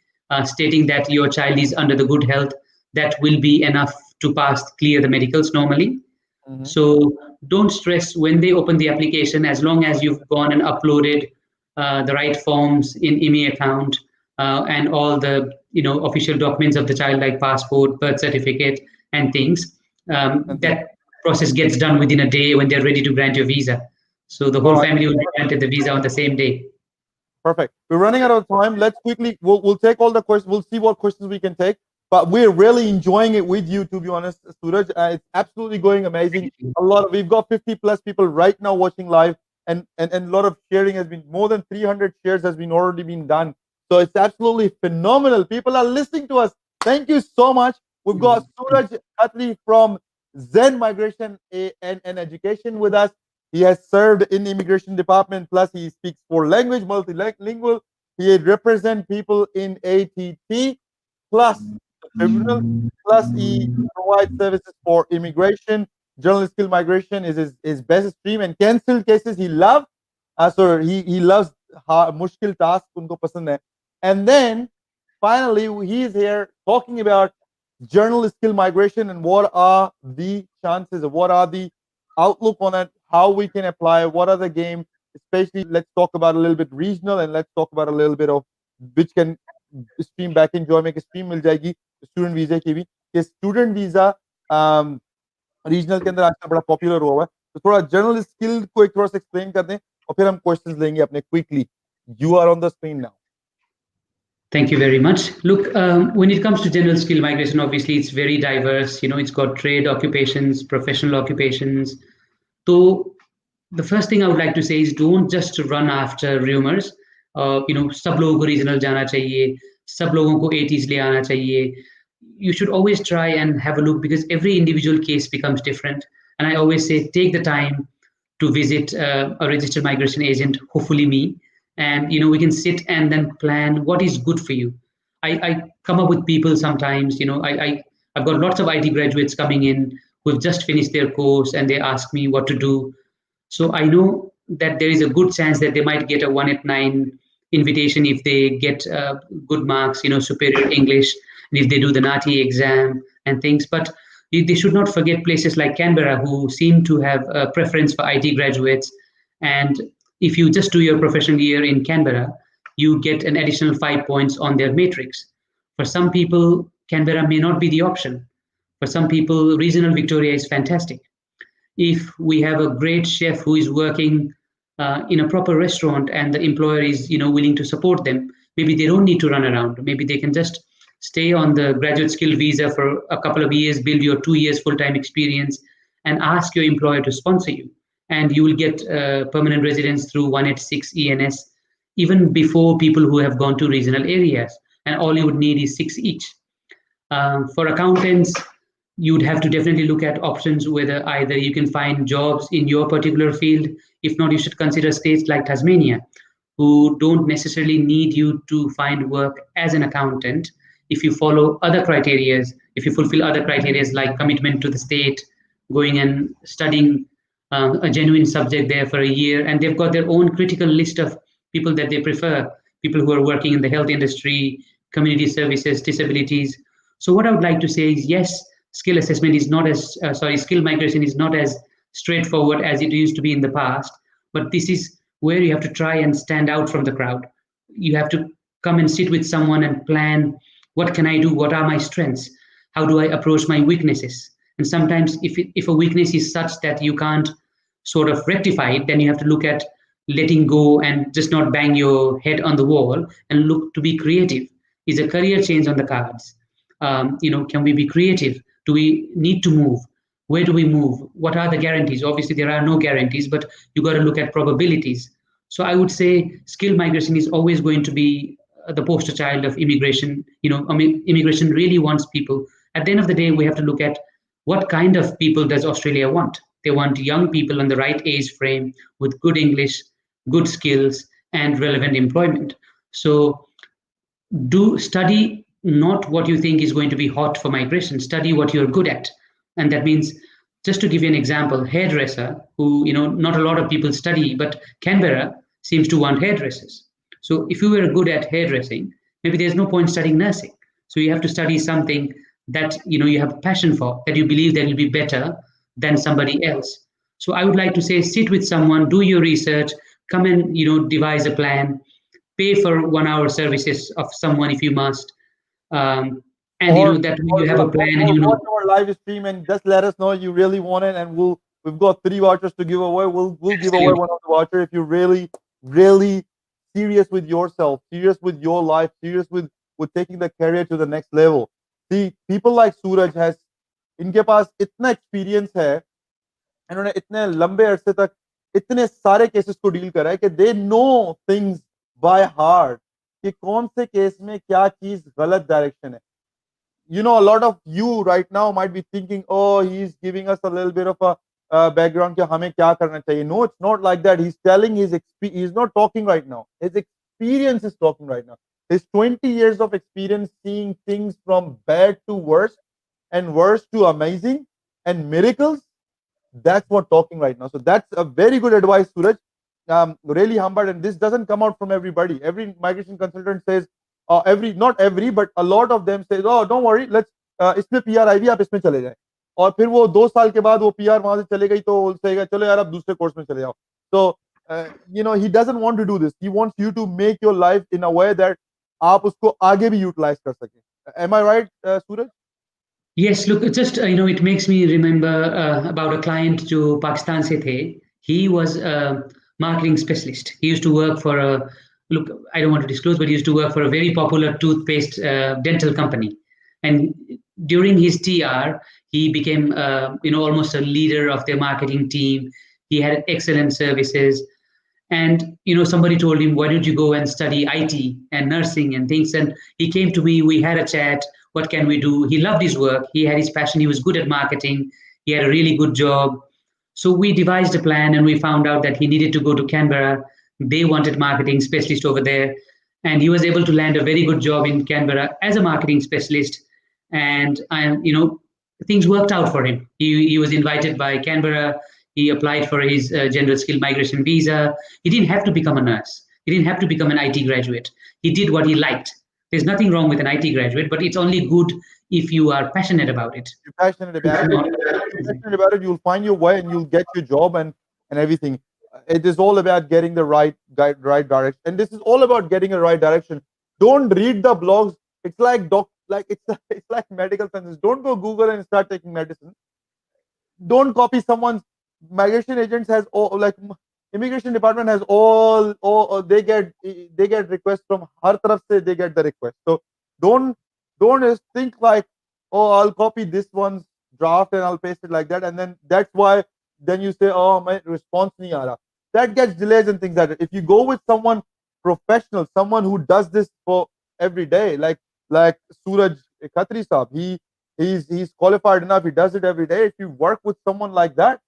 C: stating that your child is under the good health. That will be enough to clear the medicals normally. Mm-hmm. So don't stress when they open the application, as long as you've gone and uploaded the right forms in IMI account and all the official documents of the child, like passport, birth certificate, and things. That process gets done within a day when they're ready to grant your visa. So the whole family will be granted the visa on the same day.
B: Perfect. We're running out of time. Let's quickly, we'll take all the questions. We'll see what questions we can take. But we're really enjoying it with you, to be honest, Suraj. It's absolutely going amazing. We've got 50 plus people right now watching live, and a lot of sharing has been, more than 300 shares has been already been done. So it's absolutely phenomenal. People are listening to us. Thank you so much. We've got Suraj Khatri from Zen Migration and Education with us. He has served in immigration department, plus he speaks 4 languages, multilingual. He represents people in ATT, plus the tribunal, plus he provides services for immigration. Journal skill migration is his best stream, and cancelled cases he loves. So he loves mushkil task, unko pasand hai. And then finally he is here talking about journal skill migration and what are the chances, what are the outlook on it, how we can apply, what are the game, especially let's talk about a little bit regional, and let's talk about a little bit of which can stream back in जो हमें एक stream मिल जाएगी student visa की भी कि student visa regional के अंदर आजकल बड़ा पॉपुलर हुआ है तो थोड़ा जनरल स्किल को एक थोड़ा सा एक्सप्लेन कर दें और फिर हम क्वेश्चंस लेंगे अपने quickly you are on the screen now
C: Thank you very much. Look, when it comes to general skill migration, obviously it's very diverse. It's got trade occupations, professional occupations. So the first thing I would like to say is don't just run after rumors. सब लोगों को regional जाना चाहिए, सब लोगों को 80s ले आना चाहिए. You should always try and have a look because every individual case becomes different. And I always say take the time to visit a registered migration agent, hopefully me, and we can sit and then plan what is good for you. I come up with people sometimes. I've got lots of IT graduates coming in who've just finished their course and they ask me what to do. So I know that there is a good chance that they might get a 189 invitation if they get good marks, superior English, and if they do the NATI exam and things. But they should not forget places like Canberra, who seem to have a preference for IT graduates. And if you just do your professional year in Canberra, you get an additional 5 points on their matrix. For some people, Canberra may not be the option. For some people, regional Victoria is fantastic. If we have a great chef who is working in a proper restaurant and the employer is willing to support them, maybe they don't need to run around. Maybe they can just stay on the graduate skill visa for a couple of years, build your 2 years full-time experience, and ask your employer to sponsor you. And you will get permanent residence through 186 ENS, even before people who have gone to regional areas. And all you would need is 6 each. For accountants, you'd have to definitely look at options whether either you can find jobs in your particular field. If not, you should consider states like Tasmania, who don't necessarily need you to find work as an accountant if you follow other criteria, if you fulfill other criteria like commitment to the state, going and studying a genuine subject there for a year, and they've got their own critical list of people that they prefer, people who are working in the health industry, community services, disabilities. So what I would like to say is, yes, skill assessment is not as, skill migration is not as straightforward as it used to be in the past, but this is where you have to try and stand out from the crowd. You have to come and sit with someone and plan, what can I do? What are my strengths? How do I approach my weaknesses? And sometimes if a weakness is such that you can't sort of rectify it, then you have to look at letting go and just not bang your head on the wall and look to be creative. Is a career change on the cards? Can we be creative? Do we need to move? Where do we move? What are the guarantees? Obviously, there are no guarantees, but you got to look at probabilities. So I would say skill migration is always going to be the poster child of immigration. Immigration really wants people. At the end of the day, we have to look at what kind of people does Australia want. They want young people on the right age frame with good English, good skills, and relevant employment. So do study not what you think is going to be hot for migration, study what you're good at. And that means, just to give you an example, hairdresser, who, not a lot of people study, but Canberra seems to want hairdressers. So if you were good at hairdressing, maybe there's no point studying nursing. So you have to study something that, you have a passion for, that you believe that will be better than somebody else. So I would like to say, sit with someone, do your research, come and, devise a plan, pay for 1 hour services of someone if you must. And that you have a plan and
B: watch our live stream and just let us know you really want it, and we've got 3 vouchers to give away. We'll give away one of the voucher if you're really serious with yourself, serious with your life, serious with taking the career to the next level. See, people like Suraj has, इनके पास इतना experience है, इन्होंने इतने लंबे अरसे तक इतने सारे केसेस को डील करा है कि they know things by heart कि कौन से केस में क्या चीज गलत डायरेक्शन है. A lot of you right now might be thinking, oh, he's giving us a little bit of a background कि हमें क्या करना चाहिए. No, it's not like that. He's telling he's not talking right now. His experience is talking right now. His 20 years of experience seeing things from bad to worse and worse to amazing and miracles. That's what talking right now. So that's a very good advice, Suraj. Really humbled, and this doesn't come out from everybody. Every migration consultant says, not every, but a lot of them says, oh, don't worry, let's इसमें PR आई भी आप इसमें चले जाएं. और फिर वो 2 साल के बाद वो PR वहां से चले गई तो कहेगा चलो यार आप दूसरे कोर्स में चले जाओ. So he doesn't want to do this. He wants you to make your life in a way that आप उसको आगे भी utilize कर सकें. Am I right, Suraj?
C: Yes, look, it just it makes me remember about a client जो पाकिस्तान से थे. He was a marketing specialist. He used to work for look, I don't want to disclose, but he used to work for a very popular toothpaste dental company. And during his TR, he became almost a leader of their marketing team. He had excellent services. And somebody told him, why don't you go and study IT and nursing and things? And he came to me, we had a chat. What can we do? He loved his work. He had his passion. He was good at marketing. He had a really good job. So we devised a plan, and we found out that he needed to go to Canberra. They wanted marketing specialist over there. And he was able to land a very good job in Canberra as a marketing specialist. And things worked out for him. He was invited by Canberra. He applied for his general skill migration visa. He didn't have to become a nurse. He didn't have to become an IT graduate. He did what he liked. There's nothing wrong with an IT graduate, but it's only good if you are passionate about it.
B: You're passionate about it. If you're passionate about it, you'll find your way and you'll get your job and everything. It is all about getting the right direction. And this is all about getting a right direction. Don't read the blogs. It's like it's like medical sciences. Don't go Google and start taking medicine. Don't copy someone's. Migration agents has immigration department has all they get requests from har taraf se, they get the request. So don't just think like, oh, I'll copy this one's draft and I'll paste it like that, and then that's why then you say, oh, my response nahi aa raha. That gets delays and things like that. If you go with someone professional, someone who does this for every day, like 𝗧𝗵𝗵 𝗂𝐶𝐵, he's qualified enough, he does it every day. If you work with someone like that,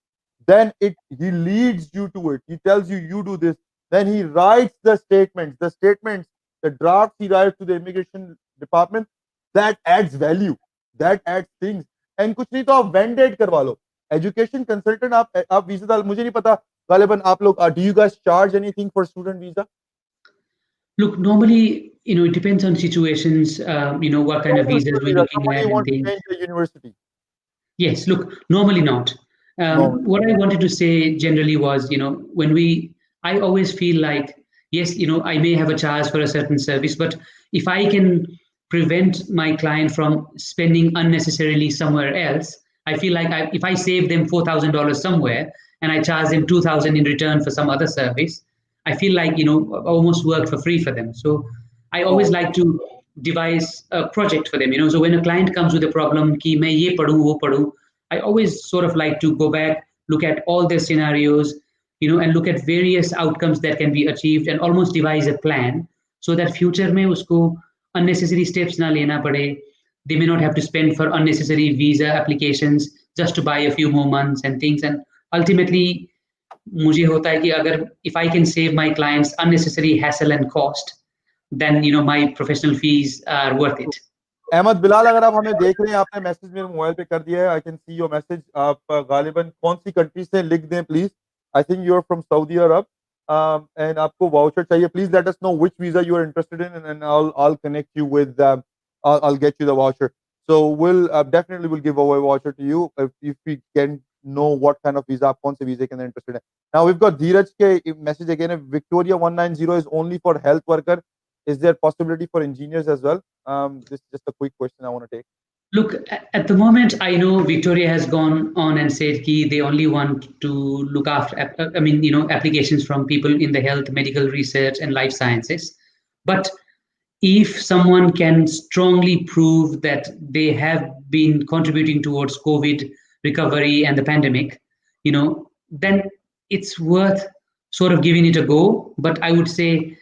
B: then he leads you to it. He tells you do this. Then he writes the statements, the drafts he writes to the immigration department. That adds value. That adds things. And कुछ नहीं तो आप vended करवा लो. Education consultant आप visa डाल, मुझे नहीं पता गालिबन आप लोग, do you guys charge anything for student visa?
C: Look, normally, it depends on situations, what kind of visas we're looking at and things.
B: Change the university.
C: Yes, look, normally not. What I wanted to say generally was, I always feel like, yes, I may have a charge for a certain service, but if I can prevent my client from spending unnecessarily somewhere else, I feel like if I save them $4,000 somewhere and I charge them $2,000 in return for some other service, I feel like, I almost worked for free for them. So I always like to devise a project for them, So when a client comes with a problem, ki main ye padhu, wo padhu, I always sort of like to go back, look at all their scenarios, and look at various outcomes that can be achieved and almost devise a plan so that future mein usko unnecessary steps na lena pade. They may not have to spend for unnecessary visa applications just to buy a few more months and things. And ultimately, मुझे होता है कि अगर if I can save my clients unnecessary hassle and cost, then my professional fees are worth it.
B: Ahmad Bilal, अगर आप हमें देख रहे हैं, आपने मैसेज मेरे मोबाइल पे कर दिया है. I can see your message. आप गालिबन कौन सी कंट्री से लिख दें please. I think you are from Saudi Arab and आपको वाउचर चाहिए. Please let us know which visa you are interested in and I'll connect you with I'll get you the voucher. So we'll definitely will give away a voucher to you if we can know what kind of visa, कौन से visa के अंदर interested है. Now we've got Dheeraj के message again. Victoria 190 is only for health worker. Is there possibility for engineers as well? This is just a quick question I want to take.
C: Look, at the moment, I know Victoria has gone on and said that they only want to look after, applications from people in the health, medical research, and life sciences. But if someone can strongly prove that they have been contributing towards COVID recovery and the pandemic, then it's worth sort of giving it a go. But I would say,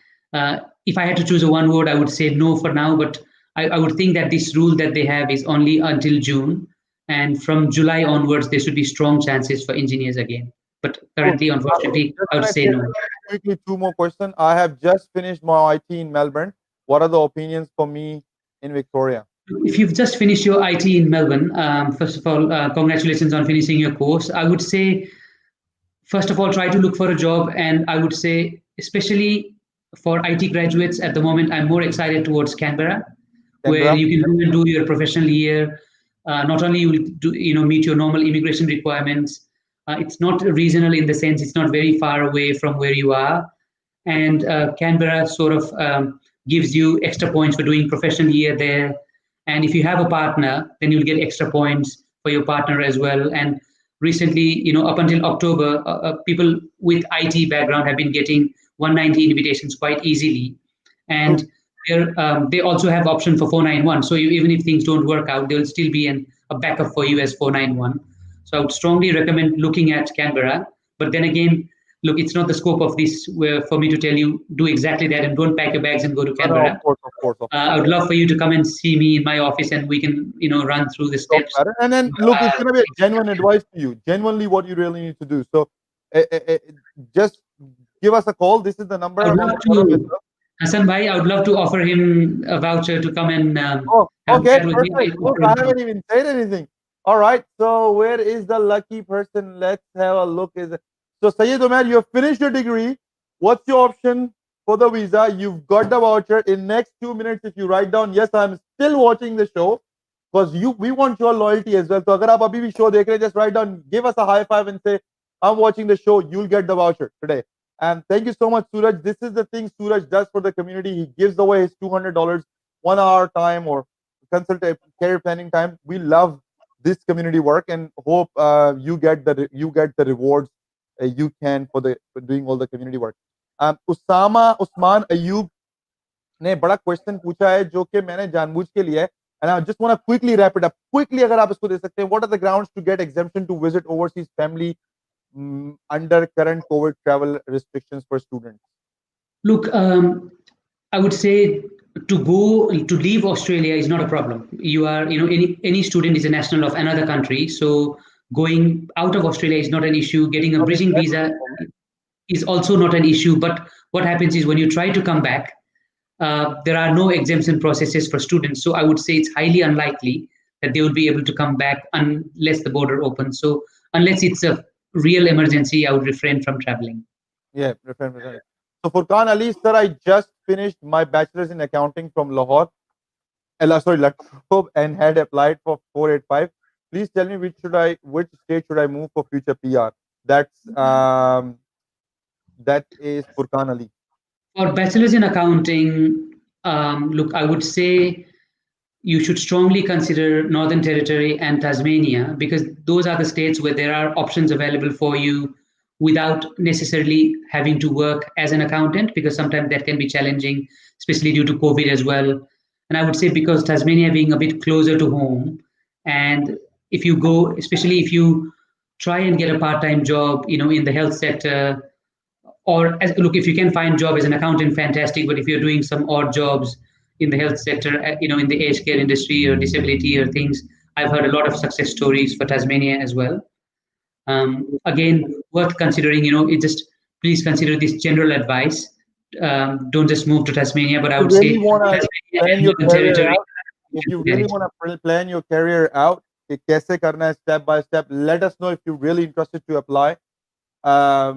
C: if I had to choose a one word, I would say no for now. But I would think that this rule that they have is only until June. and from July onwards, there should be strong chances for engineers again. But currently, unfortunately,
B: Just
C: I would
B: can I
C: say
B: say
C: no.
B: quickly two more questions? I have just finished my IT in Melbourne. What are the opinions for me in Victoria?
C: If you've just finished your IT in Melbourne, first of all, congratulations on finishing your course. I would say, first of all, try to look for a job. And I would say, especially for IT graduates at the moment, I'm more excited towards Canberra, where
B: Canberra?
C: you can go and do your professional year. Not only you will do, meet your normal immigration requirements. It's not regional in the sense it's not very far away from where you are, and Canberra sort of gives you extra points for doing professional year there. And if you have a partner, then you'll get extra points for your partner as well. And recently, up until October, people with IT background have been getting 190 invitations quite easily. And they also have option for 491. So even if things don't work out, there will still be a backup for you as 491. So I would strongly recommend looking at Canberra. But then again, look, it's not the scope of this for me to tell you do exactly that and don't pack your bags and go to
B: No, of
C: Canberra.
B: course, of course.
C: I would love for you to come and see me in my office and we can, run through the
B: Talk
C: steps.
B: about it. And then look, it's gonna be a genuine advice to you. Genuinely, what you really need to do. So, just give us a call. This is the number.
C: I would love to, Hassan Bhai, I would love to offer him a voucher to come and have a
B: Okay,
C: chat with me.
B: perfect. Look, I haven't even said anything. All right. So where is the lucky person? Let's have a look. So Sayyid Umar, you have finished your degree. What's your option for the visa? You've got the voucher. In next 2 minutes, if you write down, yes, I'm still watching the show, because we want your loyalty as well. So agar aap abhi bhi show dekh rahe hain, just write down, give us a high five and say, I'm watching the show. You'll get the voucher today. And thank you so much, Suraj. This is the thing Suraj does for the community. He gives away his $200, 1 hour time or consultant career planning time. We love this community work and hope you get the rewards you can for doing all the community work. Usman Ayub ने बड़ा question पूछा है जो कि मैंने जानबूझ के लिया है, and I just want to quickly wrap it up. Quickly, अगर आप इसको दे सकते हैं, what are the grounds to get exemption to visit overseas family under current COVID travel restrictions for students?
C: Look, I would say to leave Australia is not a problem. You are, any student is a national of another country. So going out of Australia is not an issue. Getting a bridging visa is also not an issue. But what happens is when you try to come back, there are no exemption processes for students. So I would say it's highly unlikely that they would be able to come back unless the border opens. So unless it's a real emergency, I would refrain from traveling.
B: Yeah, refrain. So Furqan Ali, sir, I just finished my bachelor's in accounting from Lahore, Latrobe, and had applied for 485. Please tell me which state should I move for future PR? That is Furqan Ali.
C: For bachelor's in accounting, look, I would say you should strongly consider Northern Territory and Tasmania, because those are the states where there are options available for you without necessarily having to work as an accountant, because sometimes that can be challenging, especially due to COVID as well. And I would say because Tasmania being a bit closer to home, and if you go, especially if you try and get a part-time job, in the health sector, or look, if you can find job as an accountant, fantastic. But if you're doing some odd jobs in the health sector, in the aged care industry or disability or things, I've heard a lot of success stories for Tasmania as well. Again, worth considering, please consider this general advice. Don't just move to Tasmania, but I would say Territory.
B: If you really want to plan your career out, kaise karna hai step by step, let us know if you're really interested to apply.
C: I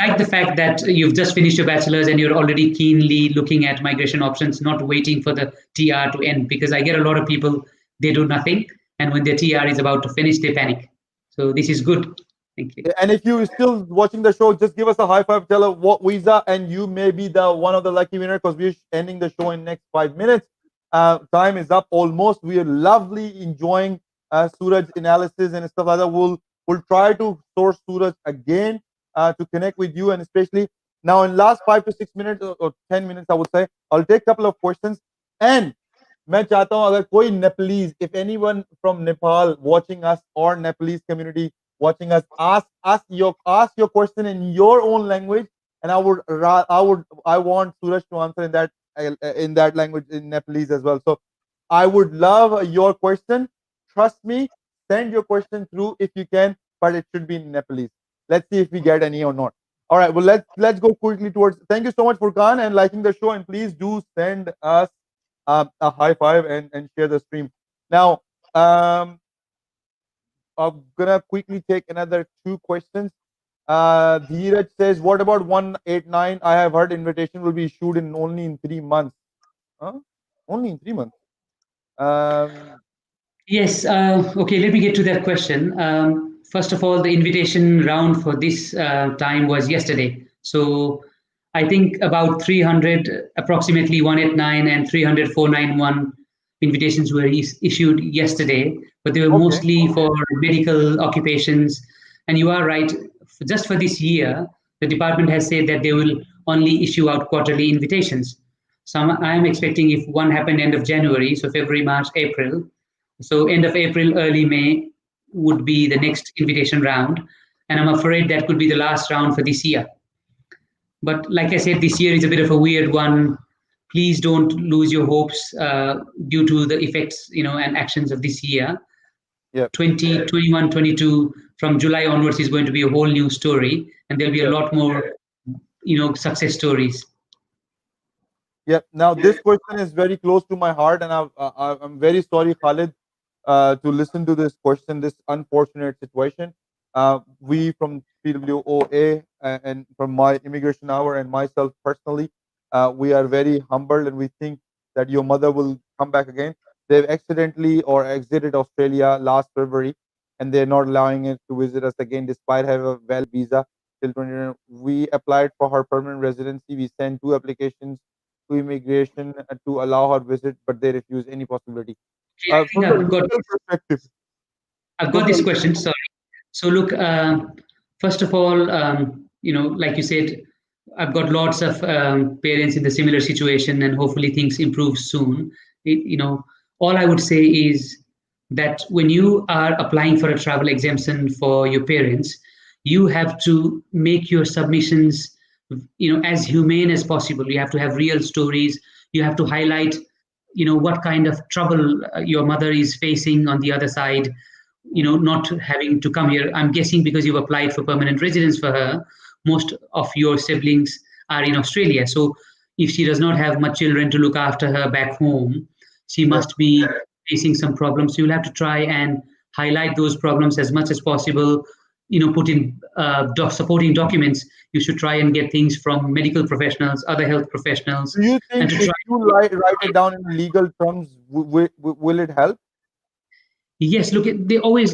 C: like the fact that you've just finished your bachelor's and you're already keenly looking at migration options, not waiting for the TR to end, because I get a lot of people, they do nothing. And when their TR is about to finish, they panic. So this is good. Thank you.
B: And if you're still watching the show, just give us a high five, tell us what visa, and you may be the one of the lucky winner, because we're ending the show in next 5 minutes. Time is up almost. We are lovely enjoying Suraj's analysis and stuff like that. We'll try to source Suraj again to connect with you, and especially now in last 5 to 6 minutes or 10 minutes, I would say, I'll take a couple of questions. And मैं चाहता हूं अगर कोई Nepalese, if anyone from Nepal watching us or Nepalese community watching us, ask your question in your own language, and I want Suraj to answer in that language, in Nepalese as well. So I would love your question. Trust me, send your question through if you can, but it should be in Nepalese. Let's see if we get any or not. All right, well, let's go quickly towards. Thank you so much, Furqan, and liking the show, and please do send us a high five and share the stream. Now, I'm gonna quickly take another 2 questions. Dheeraj says, what about 189? I have heard invitation will be issued only in 3 months. Huh? Only in 3 months.
C: Yes. Okay, let me get to that question. First of all, the invitation round for this time was yesterday. So I think about 300, approximately 189 and 300, 491 invitations were issued yesterday, but they were mostly for medical occupations. And you are right, just for this year, the department has said that they will only issue out quarterly invitations. So I am expecting if one happened end of January, so February, March, April, so end of April, early May would be the next invitation round. And I'm afraid that could be the last round for this year. But like I said, this year is a bit of a weird one. Please don't lose your hopes due to the effects, and actions of this year. 20, 21, 22, from July onwards is going to be a whole new story. And there'll be a lot more, success stories.
B: Yep. Now, this question is very close to my heart, and I'm very sorry, Khalid, to listen to this question, this unfortunate situation. We from PWOA and from my Immigration Hour and myself personally, we are very humbled, and we think that your mother will come back again. They've accidentally or exited Australia last February, and they're not allowing it to visit us again, despite having a valid visa till 20. We applied for her permanent residency. We sent 2 applications to immigration to allow her visit, but they refuse any possibility.
C: I've got this question. Sorry. So look, first of all, like you said, I've got lots of parents in the similar situation, and hopefully things improve soon. All I would say is that when you are applying for a travel exemption for your parents, you have to make your submissions as humane as possible. You have to have real stories. You have to highlight, what kind of trouble your mother is facing on the other side, not having to come here. I'm guessing because you've applied for permanent residence for her, most of your siblings are in Australia. So if she does not have much children to look after her back home, she must be facing some problems. So you'll have to try and highlight those problems as much as possible. Put in supporting documents. You should try and get things from medical professionals, other health professionals.
B: Do you think if you write it down in legal terms, will it help?
C: Yes, look, they always,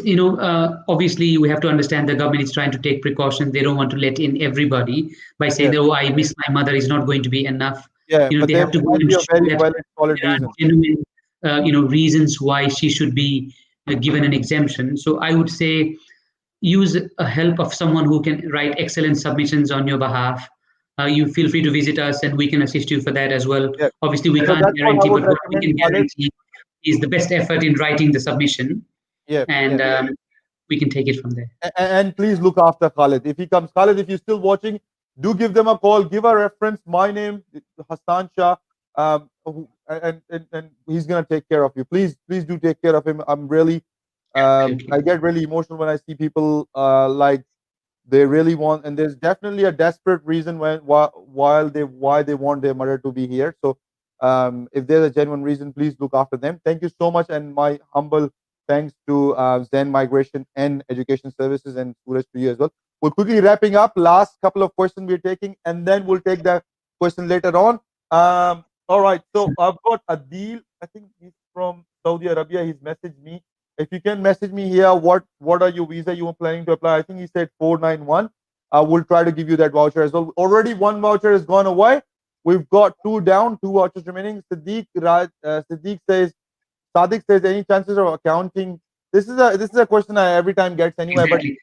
C: obviously we have to understand the government is trying to take precautions. They don't want to let in everybody by saying, oh, I miss my mother is not going to be enough.
B: Yeah,
C: they have to go and show that there are genuine, reasons why she should be given an exemption. So I would say use a help of someone who can write excellent submissions on your behalf. You feel free to visit us, and we can assist you for that as well. Yeah. Obviously, we can't guarantee, but what we can guarantee is the best effort in writing the submission. Yeah, and we can take it from there.
B: And please look after Khalid. If he comes, Khalid, if you're still watching, do give them a call. Give a reference. My name is Hassan Shah, and he's gonna take care of you. Please do take care of him. I'm really. I get really emotional when I see people like they really want, and there's definitely a desperate reason why they want their mother to be here. So if there's a genuine reason, please look after them. Thank you so much, and my humble thanks to Zen Migration and Education Services and Suraj to you as well. We're quickly wrapping up. Last couple of questions we're taking, and then we'll take the question later on. All right, so I've got Adil. I think he's from Saudi Arabia. He's messaged me. If you can message me here, what are your visa you are planning to apply? I think he said 491. We'll try to give you that voucher as well. Already one voucher has gone away. We've got 2 down, 2 vouchers remaining. Sadiq says, any chances of accounting? This is a question I every time gets anyway. Exactly.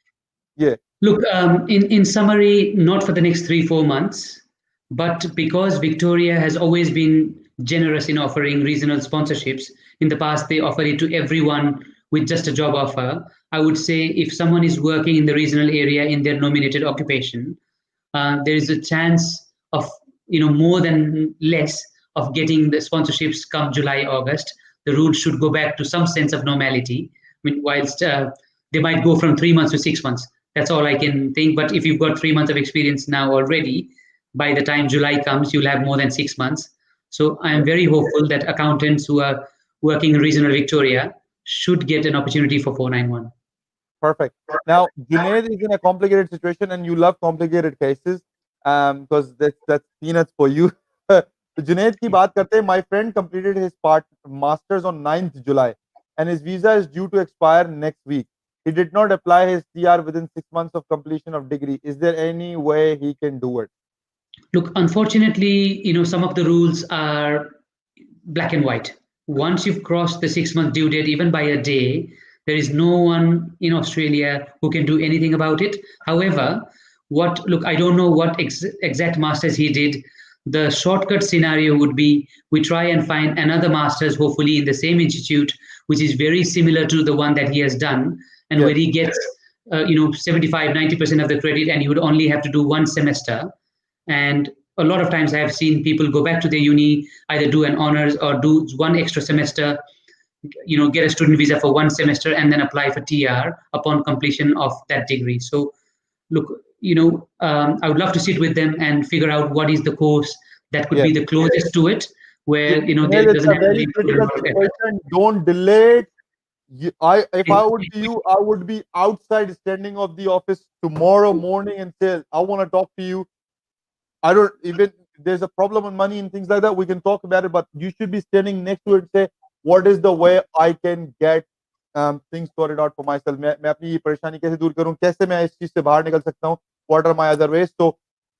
B: But yeah.
C: Look, in summary, not for the next 3-4 months, but because Victoria has always been generous in offering regional sponsorships. In the past, they offer it to everyone with just a job offer. I would say if someone is working in the regional area in their nominated occupation, there is a chance of more than less of getting the sponsorships come July, August. The rules should go back to some sense of normality, mean, whilst they might go from 3 months to 6 months. That's all I can think. But if you've got 3 months of experience now already, by the time July comes, you'll have more than 6 months. So I am very hopeful that accountants who are working in regional Victoria should get an opportunity for 491.
B: Perfect. Now, Junaid is in a complicated situation, and you love complicated cases, because that's peanuts for you. तो जुनैद की बात करते हैं. My friend completed his masters on 9th July, and his visa is due to expire next week. He did not apply his TR within 6 months of completion of degree. Is there any way he can do it?
C: Look, unfortunately, some of the rules are black and white. Once you've crossed the 6-month due date, even by a day, there is no one in Australia who can do anything about it. However, I don't know what exact masters he did. The shortcut scenario would be we try and find another master's, hopefully in the same institute, which is very similar to the one that he has done, and where he gets 75-90% of the credit, and he would only have to do 1 semester. And a lot of times I have seen people go back to their uni, either do an honors or do 1 extra semester, get a student visa for 1 semester and then apply for TR upon completion of that degree. So look, I would love to sit with them and figure out what is the course that could be the closest to it, where there doesn't have to be critical
B: situation. Don't delay it. If I would be you, I would be outside standing of the office tomorrow morning and say, I want to talk to you. I don't even, there's a problem on money and things like that, we can talk about it, but you should be standing next to it and say, what is the way I can get things sorted out for myself? मैं अपनी ये परेशानी कैसे दूर करूं, कैसे मैं इस चीज से बाहर निकल सकता हूं, what are my other ways? So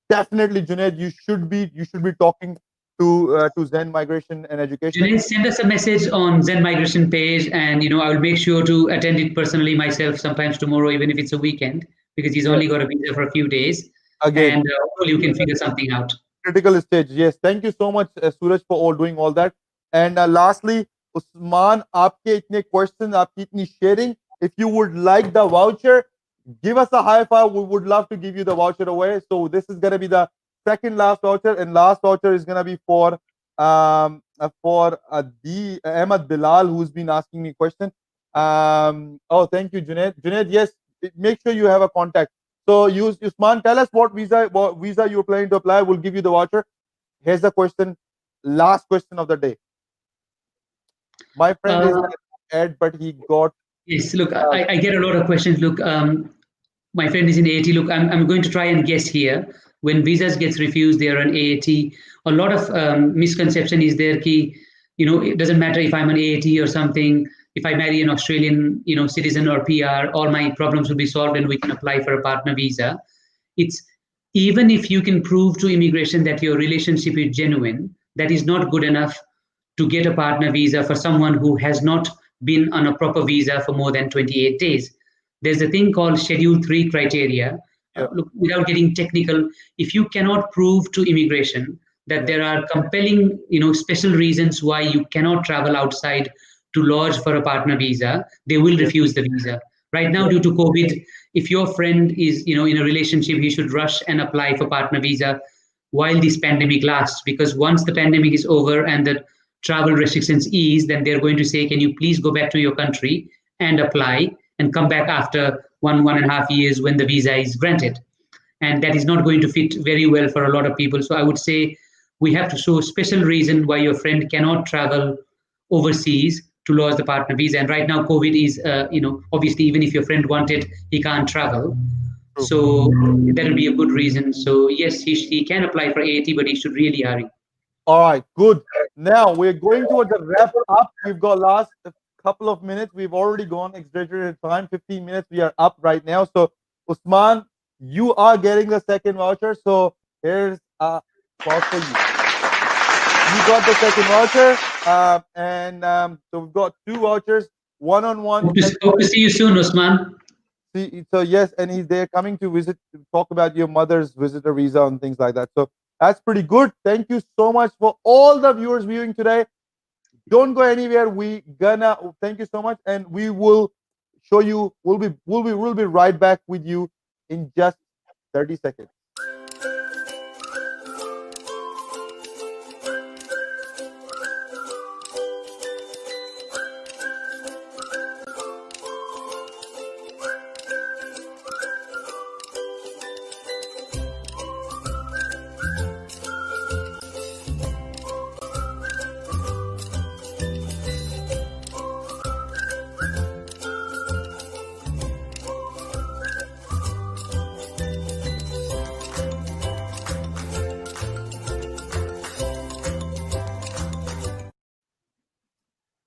B: definitely, Junaid, you should be talking to Zen Migration and Education.
C: Junaid, send us a message on Zen Migration page, and I will make sure to attend it personally myself sometimes tomorrow, even if it's a weekend, because he's only got a visa for a few days.
B: Again,
C: and hopefully you can figure something out.
B: Critical stage. Yes, thank you so much, Suraj, for doing all that. And lastly, Usman, aapke itne questions, aapki itni sharing. If you would like the voucher, give us a high five. We would love to give you the voucher away. So this is gonna be the second last voucher, and last voucher is gonna be for Ahmed Bilal, who's been asking me question. Thank you, Junaid. Junaid, yes, make sure you have a contact. So, Usman, tell us what visa you're planning to apply. We'll give you the voucher. Here's the question, last question of the day. My friend is Ed, but he got...
C: Yes, look, I get a lot of questions. Look, my friend is in AAT. Look, I'm going to try and guess here. When visas gets refused, they are on AAT. A lot of misconception is there ki, it doesn't matter if I'm an AAT or something. If I marry an Australian, citizen or PR, all my problems will be solved and we can apply for a partner visa. It's even if you can prove to immigration that your relationship is genuine, that is not good enough to get a partner visa for someone who has not been on a proper visa for more than 28 days. There's a thing called Schedule 3 criteria. Look, without getting technical, if you cannot prove to immigration that there are compelling, special reasons why you cannot travel outside to lodge for a partner visa, they will refuse the visa. Right now, due to COVID, if your friend is, in a relationship, he should rush and apply for partner visa while this pandemic lasts, because once the pandemic is over and the travel restrictions ease, then they're going to say, can you please go back to your country and apply and come back after 1.5 years when the visa is granted. And that is not going to fit very well for a lot of people. So I would say we have to show special reason why your friend cannot travel overseas to lodge the partner visa. And right now, COVID is, obviously, even if your friend wanted, he can't travel. So that will be a good reason. So yes, he can apply for AAT, but he should really hurry.
B: All right, good. Now we're going towards the wrap up. We've got last couple of minutes. We've already gone exaggerated time, 15 minutes. We are up right now. So Usman, you are getting the second voucher. So here's a call for you. You got the second voucher, so we've got 2 vouchers, one-on-one.
C: Hope to see you soon, Usman.
B: So yes, and he's there coming to visit, to talk about your mother's visitor visa and things like that. So that's pretty good. Thank you so much for all the viewers viewing today. Don't go anywhere. Thank you so much, and we will show you. We'll be right back with you in just 30 seconds.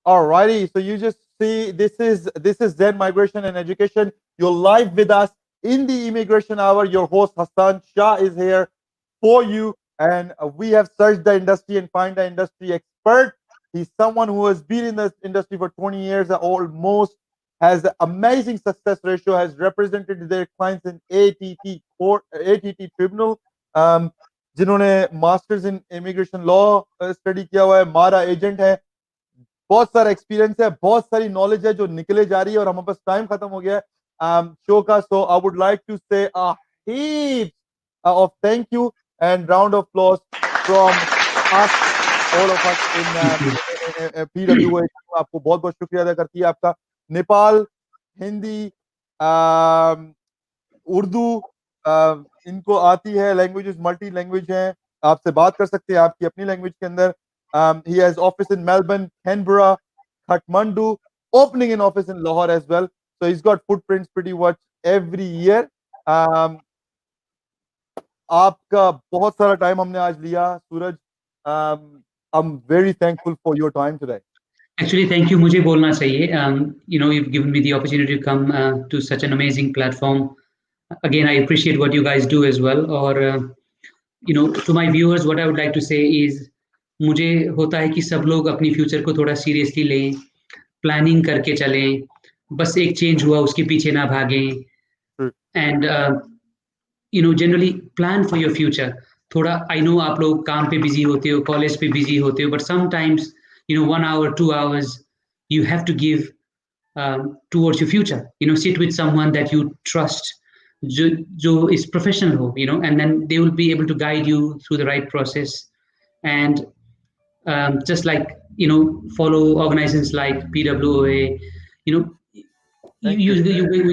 B: Alrighty, so you just see this is Zen Migration and Education. You're live with us in the Immigration Hour. Your host Hassan Shah is here for you, and we have searched the industry and find the industry expert. He's someone who has been in this industry for 20 years almost, has amazing success ratio, has represented their clients in ATT court, ATT tribunal. जिन्होंने masters in immigration law study किया हुआ है, हमारा agent है, बहुत सारा experience है, बहुत सारी नॉलेज है जो निकले जा रही है, और हमारे पास टाइम खत्म हो गया है शो का. सो आई वुड लाइक टू से a heap of thank you and round of applause from us, all of us in PWOA. आपको बहुत बहुत शुक्रिया अदा करती है आपका. नेपाल, हिंदी, उर्दू इनको आती है, लैंग्वेजेस मल्टी लैंग्वेज हैं, आपसे बात कर सकते हैं आपकी अपनी लैंग्वेज के अंदर. He has office in Melbourne, Canberra, Kathmandu, opening an office in Lahore as well. So he's got footprints pretty much every year. आपका बहुत सारा टाइम हमने आज लिया सूरज. I'm very thankful for your time today.
C: Actually, thank you. मुझे बोलना चाहिए. You've given me the opportunity to come to such an amazing platform. Again, I appreciate what you guys do as well. Or to my viewers, what I would like to say is, मुझे होता है कि सब लोग अपनी future को थोड़ा seriously लें, प्लानिंग करके चलें, बस एक चेंज हुआ उसके पीछे ना भागें, and generally plan for your future. थोड़ा आई नो आप लोग काम पे बिजी होते हो, कॉलेज पे बिजी होते हो, but sometimes 1 hour 2 hours you have to give towards your future. Sit with someone that you trust, जो is professional हो, and then they will be able to guide you through the right process. And just like follow organizations like PWOA. You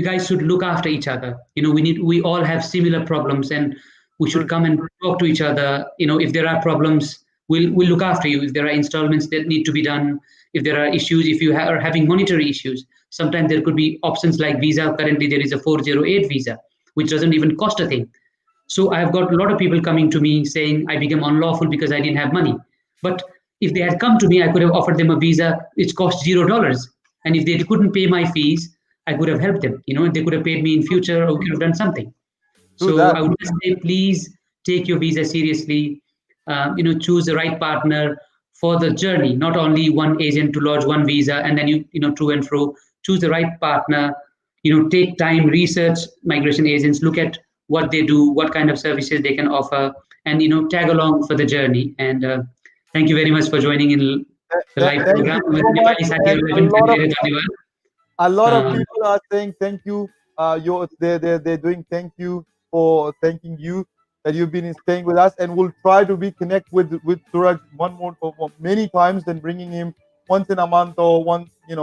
C: guys should look after each other. We all have similar problems, and we should come and talk to each other. If there are problems, we'll look after you. If there are installments that need to be done, if there are issues, if you are having monetary issues, sometimes there could be options like visa. Currently there is a 408 visa, which doesn't even cost a thing. So I've got a lot of people coming to me saying I became unlawful because I didn't have money. But if they had come to me, I could have offered them a visa which cost $0. And if they couldn't pay my fees, I could have helped them. They could have paid me in future, or we could have done something. So I would just say, please take your visa seriously. Choose the right partner for the journey, not only one agent to lodge one visa and then to and fro. Choose the right partner. Take time, research migration agents, look at what they do, what kind of services they can offer, and tag along for the journey. And thank you very much for joining in the live program.
B: A lot of people are saying thank you. They're doing thank you for thanking you that you've been staying with us, and we'll try to be connect with Suraj many times, and bringing him once in a month, or once in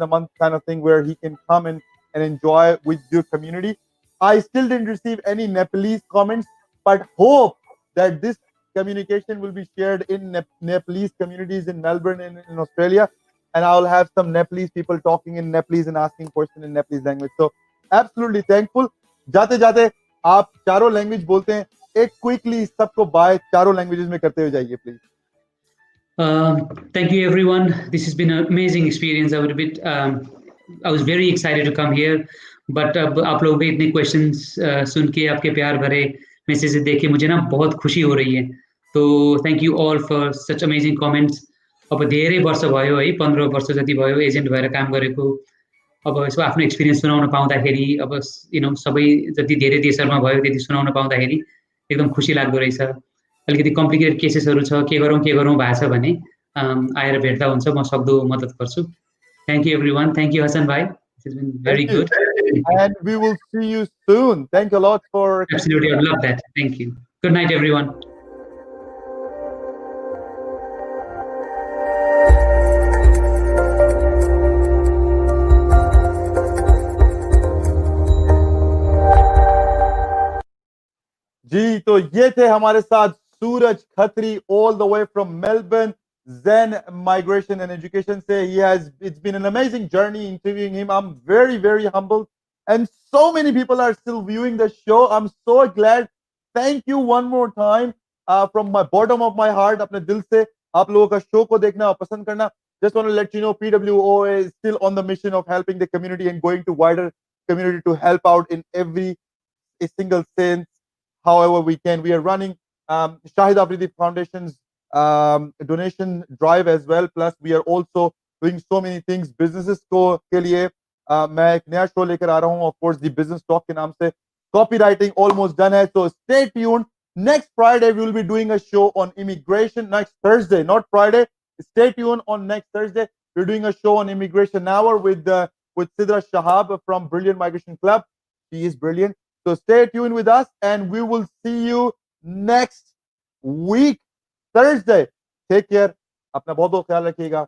B: a month kind of thing, where he can come and enjoy with your community. I still didn't receive any Nepalese comments, but hope that this communication will be shared in Nepalese communities in Melbourne and in Australia, and I'll have some Nepalese people talking in Nepalese and asking questions in Nepalese language. So absolutely thankful. जाते जाते आप चारों language बोलते हैं, एक quickly सबको bye चारों languages में करते हुए जाइए please.
C: Thank you everyone. This has been an amazing experience. I was very excited to come here, but आप लोगों के इतने questions सुन के, आपके प्यार भरे मैसेज देख के मुझे ना बहुत खुशी हो रही है. तो thank you all for such amazing comments. अब धेरै वर्ष भयो है, 15 वर्ष जति भयो एजेन्ट भएर काम गरेको. अब यसो आफ्नो एक्सपिरियन्स सुनाउन पाउँदाखेरि, अब सबै जति धेरै देशहरूमा भयो त्यति सुनाउन पाउँदाखेरि एकदम खुसी लाग्दो रहेछ. अलिकति कम्प्लिकेटेड केसेसहरू छ, के गरौँ भएको छ भने आएर भेट्दा हुन्छ, म सक्दो मद्दत गर्छु. Thank you everyone. Thank you Hassan bhai. This has been very good.
B: And we will see you soon. Thank you a lot for.
C: Absolutely, I love that. Thank you. Good night everyone.
B: जी, तो ये थे हमारे साथ सूरज Khatri, all the way from Melbourne, Zen Migration and Education से. It's been an amazing journey interviewing him. I'm very, very humbled, and so many people are still viewing the show. I'm so glad. Thank you one more time from my bottom of my heart, अपने दिल से आप लोगों का show को देखना और पसंद करना. Just want to let you know, PWOA is still on the mission of helping the community and going to wider community to help out in every single sense, however we can. We are running Shahid Afridi Foundation's donation drive as well. Plus, we are also doing so many things. Businesses को के लिए मैं एक नया show लेकर आ रहा हूँ. Of course, the business talk के नाम से. Copywriting almost done है. So stay tuned. Next Friday we will be doing a show on immigration. Next Thursday, not Friday. Stay tuned on next Thursday. We're doing a show on immigration hour with Sidra Shahab from Brilliant Migration Club. She is brilliant. So stay tuned with us, and we will see you next week, Thursday. Take care. अपना बहुत ख्याल रखिएगा.